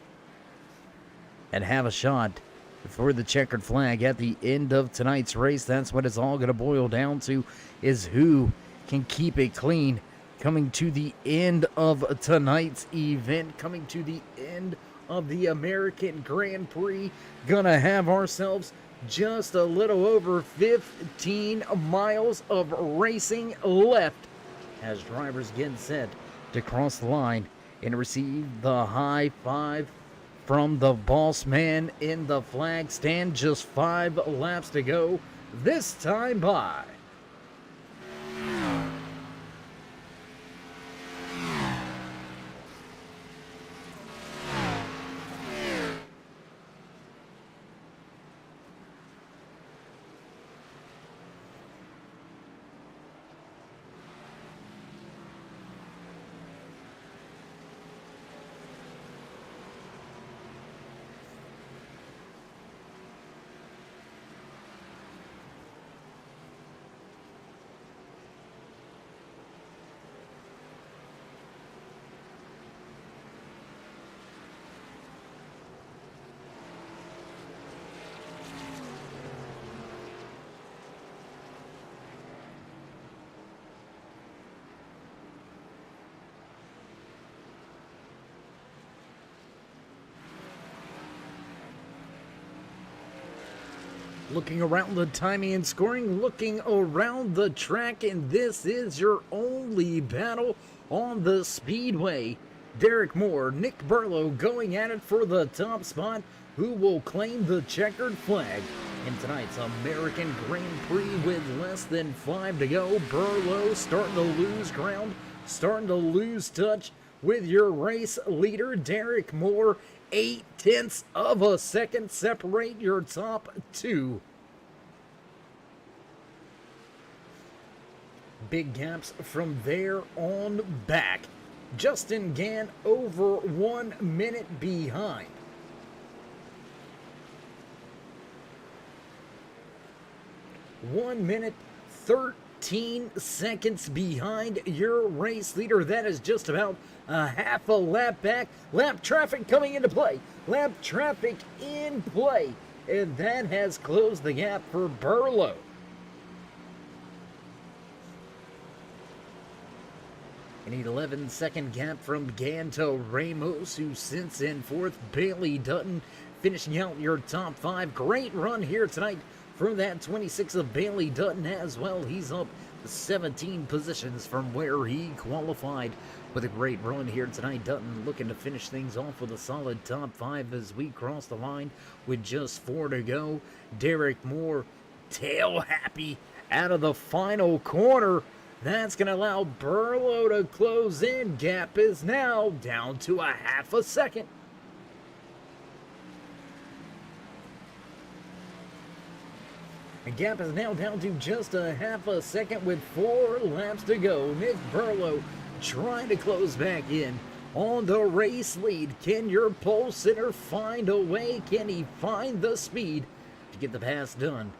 and have a shot for the checkered flag at the end of tonight's race? That's what it's all going to boil down to, is who can keep it clean. Coming to the end of tonight's event, coming to the end of the American Grand Prix, gonna have ourselves just a little over 15 miles of racing left as drivers get set to cross the line and receive the high five from the boss man in the flag stand. Just 5 laps to go this time by. Looking around the timing and scoring, looking around the track, and this is your only battle on the speedway. Derek Moore, Nick Burlow going at it for the top spot. Who will claim the checkered flag in tonight's American Grand Prix with less than 5 to go? Burlow starting to lose ground, starting to lose touch with your race leader, Derek Moore. 0.8 of a second separate your top two. Big gaps from there on back. Justin Gann over 1 minute behind. One minute, 13 seconds behind your race leader. That is just about a half a lap back. Lap traffic coming into play. Lap traffic in play. And that has closed the gap for Burlow. An 11-second gap from Ganto Ramos, who sits in fourth. Bailey Dutton finishing out your top 5. Great run here tonight from that 26 of Bailey Dutton as well. He's up 17 positions from where he qualified with a great run here tonight. Dutton looking to finish things off with a solid top 5 as we cross the line with just 4 to go. Derek Moore tail happy out of the final corner. That's going to allow Burlow to close in. Gap is now down to a half a second. The gap is now down to just a half a second with 4 laps to go. Nick Burlow trying to close back in on the race lead. Can your pole sitter find a way? Can he find the speed to get the pass done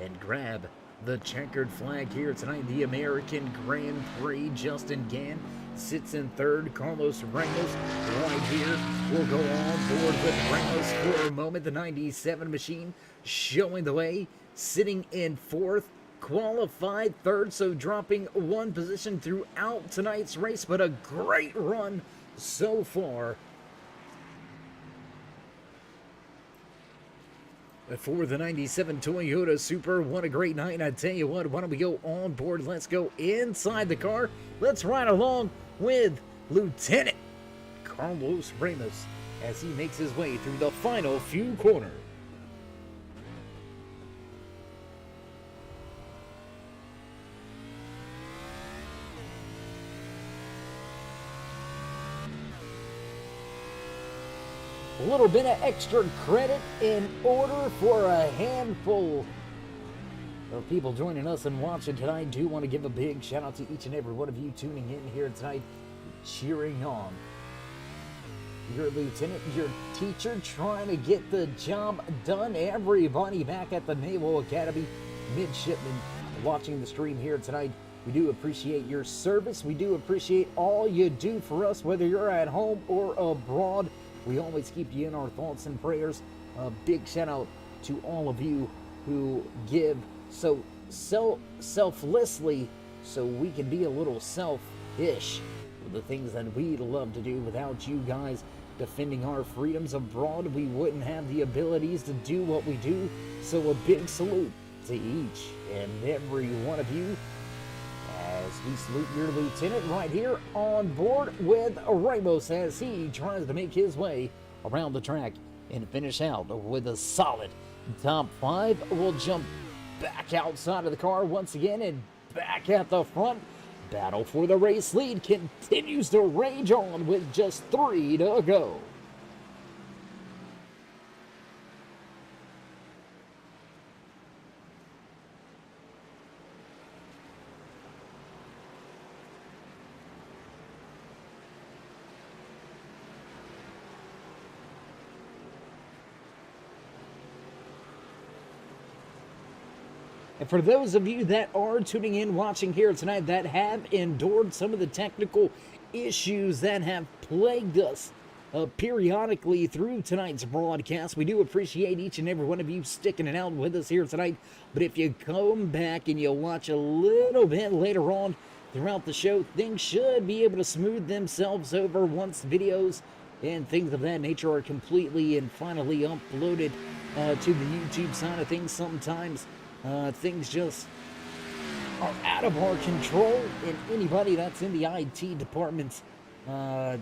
and grab the checkered flag here tonight? The American Grand Prix. Justin Gann sits in third. Carlos Ramos right here will go on board with Ramos for a moment. The 97 machine showing the way, sitting in fourth, qualified third, so dropping 1 position throughout tonight's race, but a great run so far for the 97 Toyota Supra. What a great night. And I tell you what, why don't we go on board? Let's go inside the car. Let's ride along with Lieutenant Carlos Ramos as he makes his way through the final few corners. a little bit of extra credit in order for a handful of people joining us and watching tonight. I do want to give a big shout out to each and every one of you tuning in here tonight, cheering on your lieutenant, your teacher, trying to get the job done. Everybody back at the Naval Academy, midshipmen watching the stream here tonight, we do appreciate your service. We do appreciate all you do for us, whether you're at home or abroad. We always keep you in our thoughts and prayers. A big shout out to all of you who give so selflessly so we can be a little selfish with the things that we love to do. Without you guys defending our freedoms abroad, we wouldn't have the abilities to do what we do. So a big salute to each and every one of you as we salute your lieutenant right here on board with Ramos as he tries to make his way around the track and finish out with a solid top 5. We'll jump back outside of the car once again and back at the front. Battle for the race lead continues to rage on with just 3 to go. And for those of you that are tuning in, watching here tonight, that have endured some of the technical issues that have plagued us periodically through tonight's broadcast, we do appreciate each and every one of you sticking it out with us here tonight. But if you come back and you watch a little bit later on throughout the show, things should be able to smooth themselves over once videos and things of that nature are completely and finally uploaded to the YouTube side of things. Sometimes things just are out of our control, and anybody that's in the IT departments can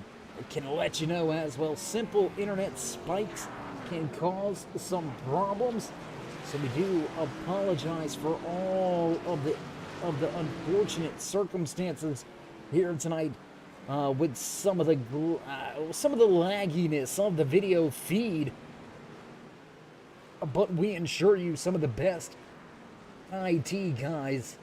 let you know as well. Simple internet spikes can cause some problems, so we do apologize for all of the unfortunate circumstances here tonight with some of the lagginess of the video feed. But we ensure you some of the best IT guys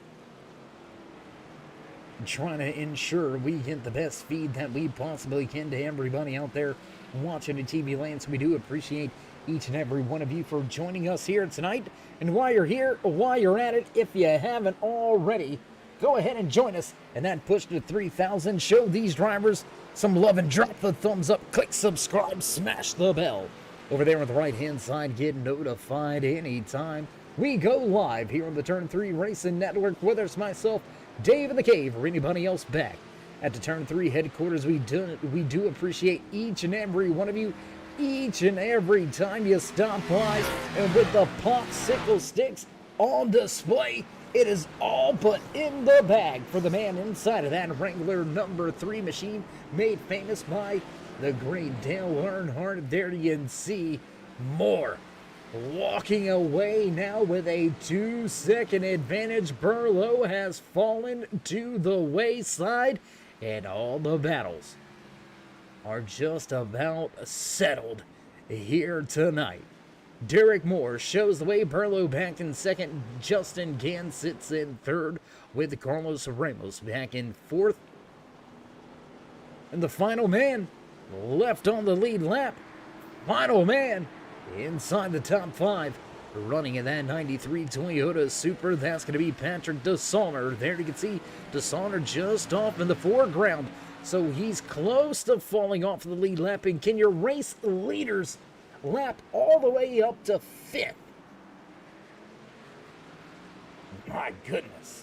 trying to ensure we get the best feed that we possibly can to everybody out there watching the TV land. So we do appreciate each and every one of you for joining us here tonight. And while you're here, while you're at it, if you haven't already, go ahead and join us and that push to 3,000. Show these drivers some love and drop the thumbs up, click subscribe, smash the bell over there on the right hand side. Get notified anytime we go live here on the Turn 3 Racing Network, whether it's myself, Dave in the Cave, or anybody else back at the Turn 3 headquarters. We do appreciate each and every one of you, each and every time you stop by. And with the popsicle sticks on display, it is all but in the bag for the man inside of that Wrangler number 3 machine, made famous by the great Dale Earnhardt. There you can see more. Walking away now with a 2-second advantage. Burlow has fallen to the wayside, and all the battles are just about settled here tonight. Derek Moore shows the way. Burlow back in second. Justin Gann sits in third, with Carlos Ramos back in fourth. And the final man left on the lead lap. Final man inside the top 5, running in that 93 Toyota Supra. That's going to be Patrick DeSauner. There you can see DeSauner just off in the foreground, so he's close to falling off the lead lap. And can your race leaders lap all the way up to 5th? My goodness.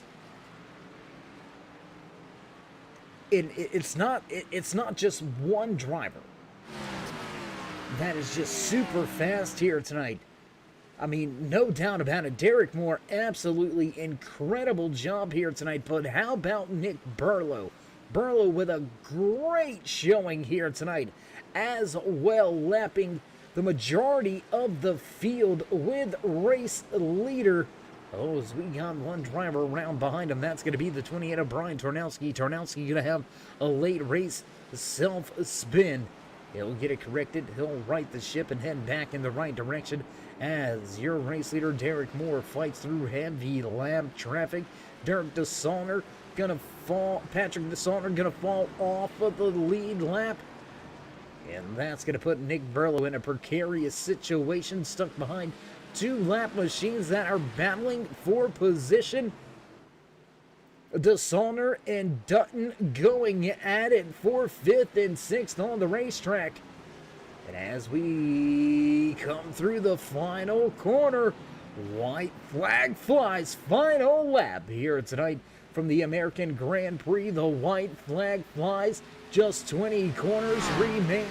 It's not just one driver that is just super fast here tonight. I mean, no doubt about it. Derek Moore, absolutely incredible job here tonight. But how about Nick Burlow? Burlow with a great showing here tonight as well, lapping the majority of the field with race leader. Oh, as we got one driver around behind him. That's going to be the 28 of Brian Tarnowski. Tarnowski going to have a late race self-spin He'll get it corrected. He'll right the ship and head back in the right direction as your race leader, Derek Moore, fights through heavy lap traffic. Derek DeSaulner gonna fall. Patrick DeSaulner gonna fall off of the lead lap. And that's gonna put Nick Burlow in a precarious situation, stuck behind two lap machines that are battling for position. DeSaulner and Dutton going at it for 5th and 6th on the racetrack. And as we come through the final corner, white flag flies. Final lap here tonight from the American Grand Prix. The white flag flies. Just 20 corners remain.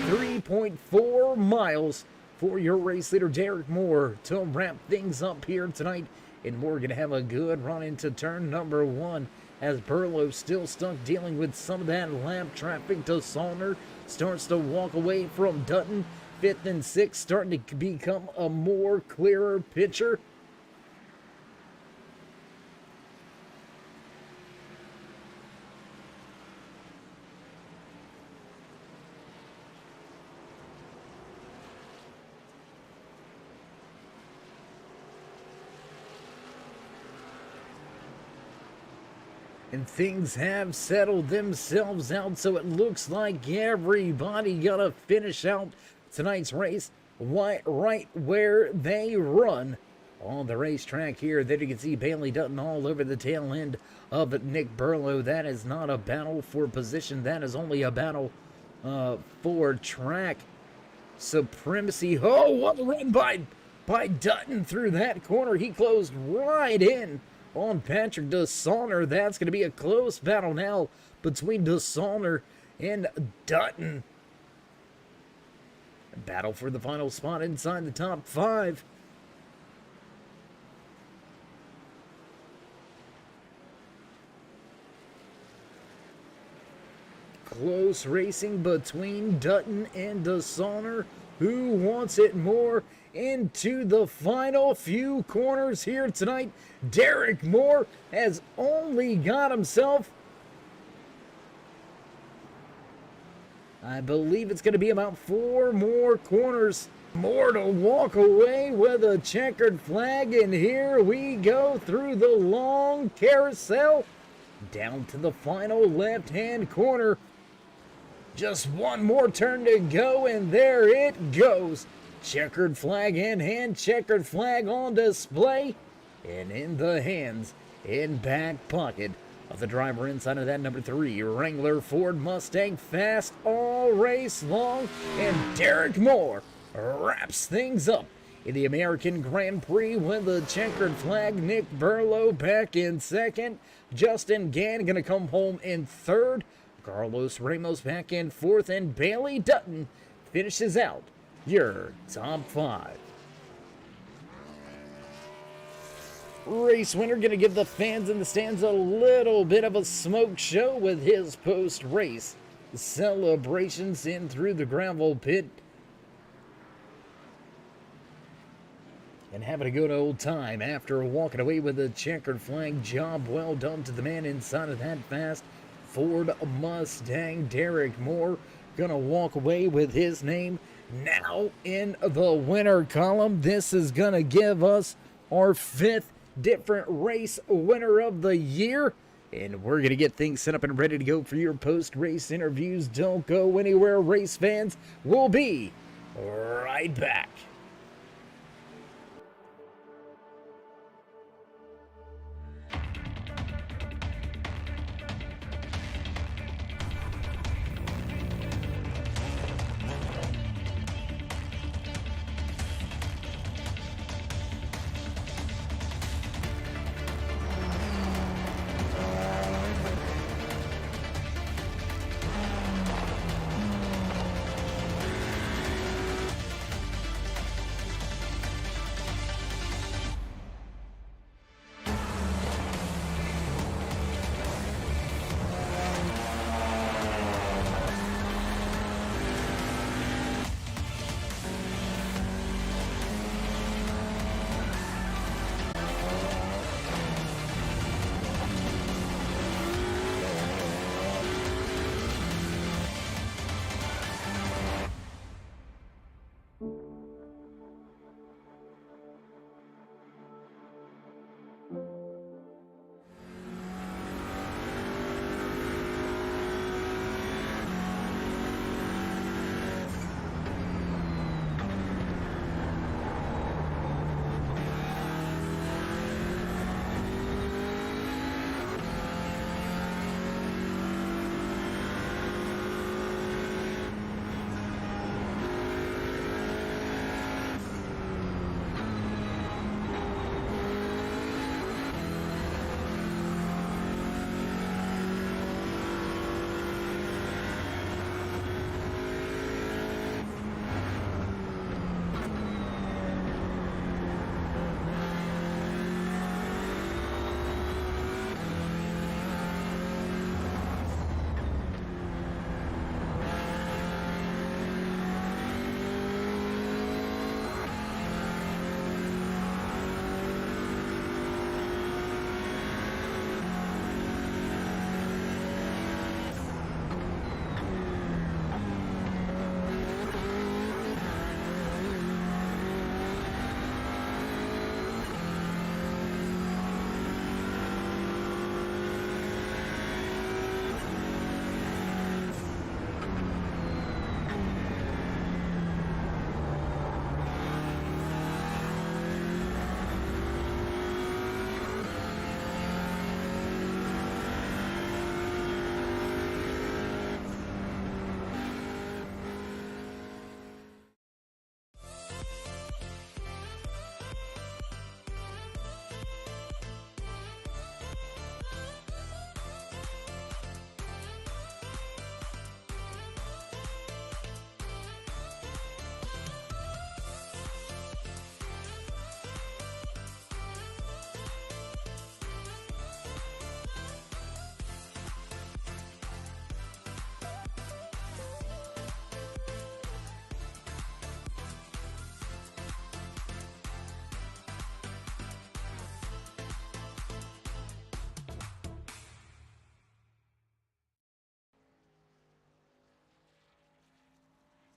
3.4 miles for your race leader, Derek Moore, to wrap things up here tonight. And we're going to have a good run into turn number 1 as Burlow still stuck dealing with some of that lap traffic. DeSaulner starts to walk away from Dutton. 5th and 6th starting to become a more clearer picture. And things have settled themselves out, so it looks like everybody gonna finish out tonight's race right where they run on the racetrack here. There you can see Bailey Dutton all over the tail end of Nick Burlow. That is not a battle for position. That is only a battle for track supremacy. Oh, what a run by Dutton through that corner. He closed right in on Patrick DeSaulner. That's going to be a close battle now between DeSaulner and Dutton. A battle for the final spot inside the top 5. Close racing between Dutton and DeSaulner. Who wants it more? Into the final few corners here tonight, Derek Moore has only got himself, I believe it's going to be about 4 more corners more to walk away with a checkered flag. And here we go through the long carousel down to the final left-hand corner. Just one more turn to go, and there it goes. Checkered flag in hand, checkered flag on display, and in the hands and back pocket of the driver inside of that number 3 Wrangler Ford Mustang, fast all race long. And Derek Moore wraps things up in the American Grand Prix with the checkered flag. Nick Burlow back in 2nd. Justin Gann going to come home in 3rd. Carlos Ramos back in 4th, and Bailey Dutton finishes out your top 5. Race winner going to give the fans in the stands a little bit of a smoke show with his post-race celebrations in through the gravel pit. And having a good old time after walking away with a checkered flag. Job well done to the man inside of that fast Ford Mustang. Derek Moore gonna walk away with his name now in the winner column. This is gonna give us our 5th different race winner of the year, and we're gonna get things set up and ready to go for your post-race interviews. Don't go anywhere, race fans. We'll be right back.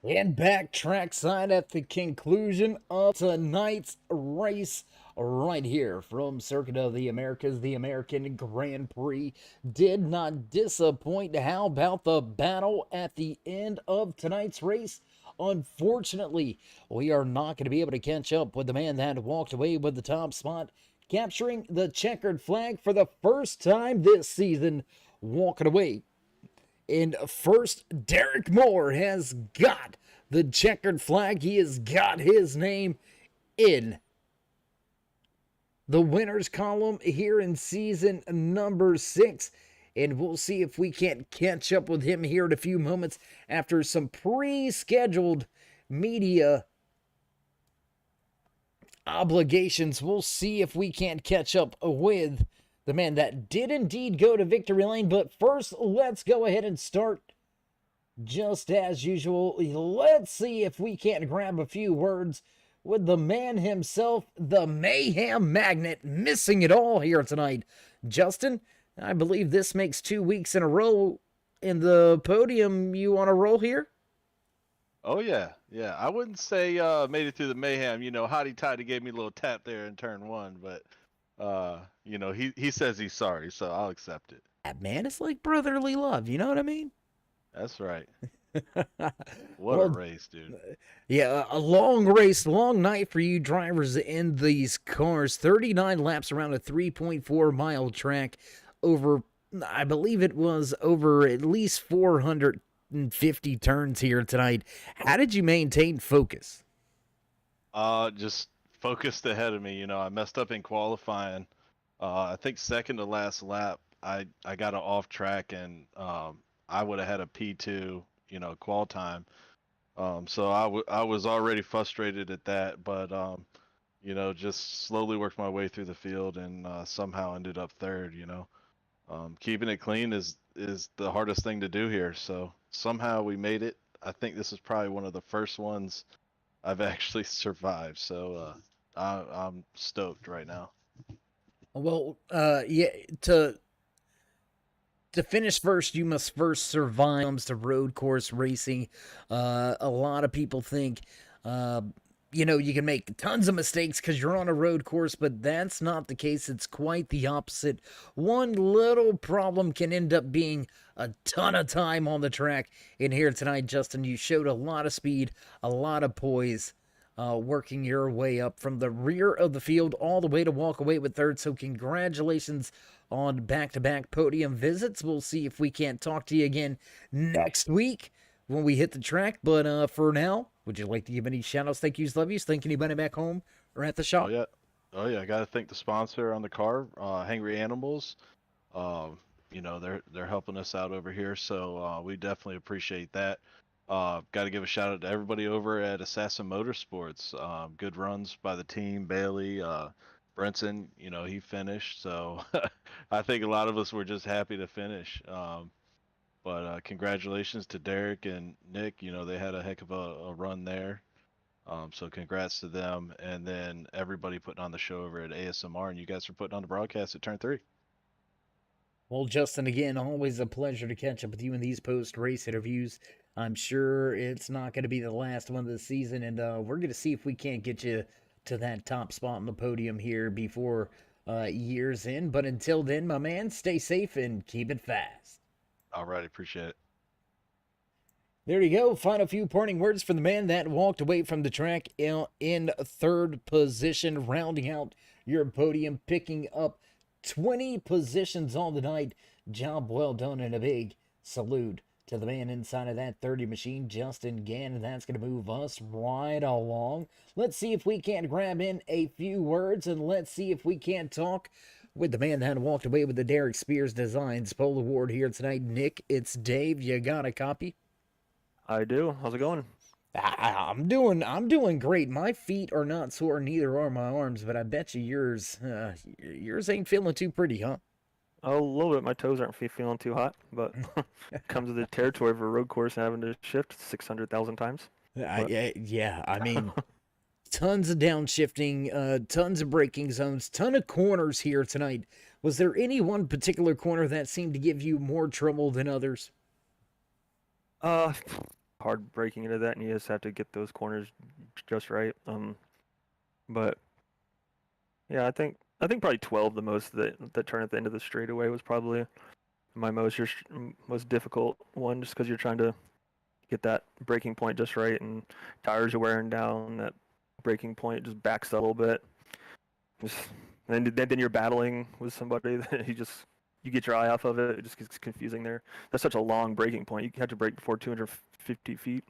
And back trackside at the conclusion of tonight's race right here from Circuit of the Americas, the American Grand Prix did not disappoint. How about the battle at the end of tonight's race? Unfortunately, we are not going to be able to catch up with the man that walked away with the top spot, capturing the checkered flag for the first time this season, walking away in first. Derek Moore has got the checkered flag. He has got his name in the winners column here in season number 6. And we'll see if we can't catch up with him here in a few moments after some pre-scheduled media obligations. We'll see if we can't catch up with the man that did indeed go to victory lane. But first, let's go ahead and start just as usual. Let's see if we can't grab a few words with the man himself, the Mayhem Magnet, missing it all here tonight. Justin, I believe this makes 2 weeks in a row in the podium. You on a roll here? Oh yeah, yeah. I wouldn't say made it through the mayhem. Hottie Toddy gave me a little tap there in turn 1, but he says he's sorry, so I'll accept it. Man, it's like brotherly love. You know what I mean? That's right. What a race, dude. Yeah, a long race, long night for you drivers in these cars. 39 laps around a 3.4 mile track over, I believe it was over at least 450 turns here tonight. How did you maintain focus? Just focused ahead of me. I messed up in qualifying. I think second to last lap, I got an off track, and I would have had a P2, qual time. So I was already frustrated at that, but just slowly worked my way through the field and somehow ended up third. Keeping it clean is the hardest thing to do here. So somehow we made it. I think this is probably one of the first ones I've actually survived. So I'm stoked right now. Well, yeah, to finish first, you must first survive. When it comes to road course racing, a lot of people think, you can make tons of mistakes because you're on a road course, but that's not the case. It's quite the opposite. One little problem can end up being a ton of time on the track. In here tonight, Justin, you showed a lot of speed, a lot of poise, working your way up from the rear of the field all the way to walk away with third. So congratulations on back-to-back podium visits. We'll see if we can't talk to you again next week when we hit the track. But for now, would you like to give any shout-outs, thank yous, love yous, thank anybody back home or at the shop? Oh yeah. I gotta thank the sponsor on the car, Hangry Animals. They're helping us out over here, so we definitely appreciate that. Got to give a shout out to everybody over at Assassin Motorsports. Good runs by the team. Bailey, Brenton, he finished. So I think a lot of us were just happy to finish. But congratulations to Derek and Nick. They had a heck of a run there. So congrats to them. And then everybody putting on the show over at ASMR, and you guys are putting on the broadcast at Turn 3. Well, Justin, again, always a pleasure to catch up with you in these post-race interviews. I'm sure it's not going to be the last one of the season, and we're going to see if we can't get you to that top spot on the podium here before year's end. But until then, my man, stay safe and keep it fast. All right, appreciate it. There you go. Final few parting words for the man that walked away from the track in third position, rounding out your podium, picking up 20 positions on the night. Job well done, and a big salute to the man inside of that 30 machine, Justin Gannon. That's going to move us right along. Let's see if we can't grab in a few words, and let's see if we can't talk with the man that walked away with the Derek Spears Designs Pole Award here tonight. Nick, it's Dave. You got a copy? I do. How's it going? I'm doing great. My feet are not sore, neither are my arms, but I bet you yours ain't feeling too pretty, huh? A little bit. My toes aren't feeling too hot, but comes with the territory of a road course and having to shift 600,000 times. Yeah, I mean, tons of downshifting, tons of braking zones, ton of corners here tonight. Was there any one particular corner that seemed to give you more trouble than others? hard breaking into that, and you just have to get those corners just right. But yeah, I think probably 12 the most that turn at the end of the straightaway was probably my most difficult one, just because you're trying to get that breaking point just right, and tires are wearing down. That breaking point just backs up a little bit. Just, and then you're battling with somebody that you get your eye off of it. It just gets confusing there. That's such a long breaking point. You have to brake before 250 feet.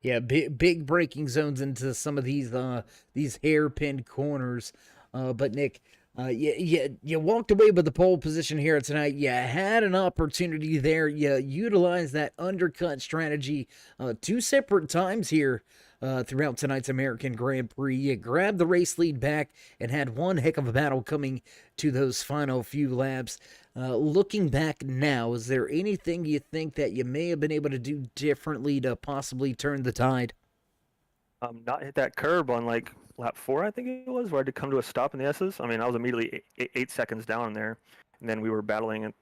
Yeah, big braking zones into some of these hairpin corners. But Nick, you walked away with the pole position here tonight. You had an opportunity there. You utilized that undercut strategy two separate times here throughout tonight's American Grand Prix. You grabbed the race lead back and had one heck of a battle coming to those final few laps. Looking back now, is there anything you think that you may have been able to do differently to possibly turn the tide? Not hit that curb on like lap 4, I think it was, where I had to come to a stop in the S's. I mean, I was immediately 8 seconds down there, and then we were battling it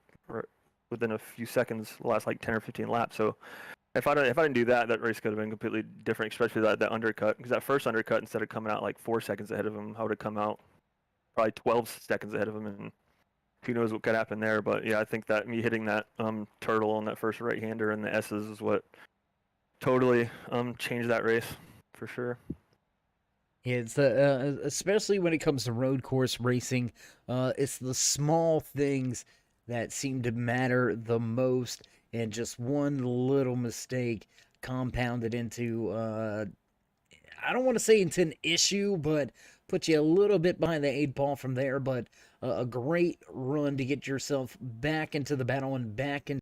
within a few seconds, the last like 10 or 15 laps. So if I didn't do that, that race could have been completely different, especially that undercut. Because that first undercut, instead of coming out like 4 seconds ahead of him, I would have come out probably 12 seconds ahead of him, and who knows what could happen there. But yeah, I think that me hitting that turtle on that first right-hander in the S's is what totally changed that race for sure. Yeah, it's especially when it comes to road course racing, it's the small things that seem to matter the most, and just one little mistake compounded into I don't want to say into an issue, but put you a little bit behind the 8 ball from there. But a great run to get yourself back into the battle and back into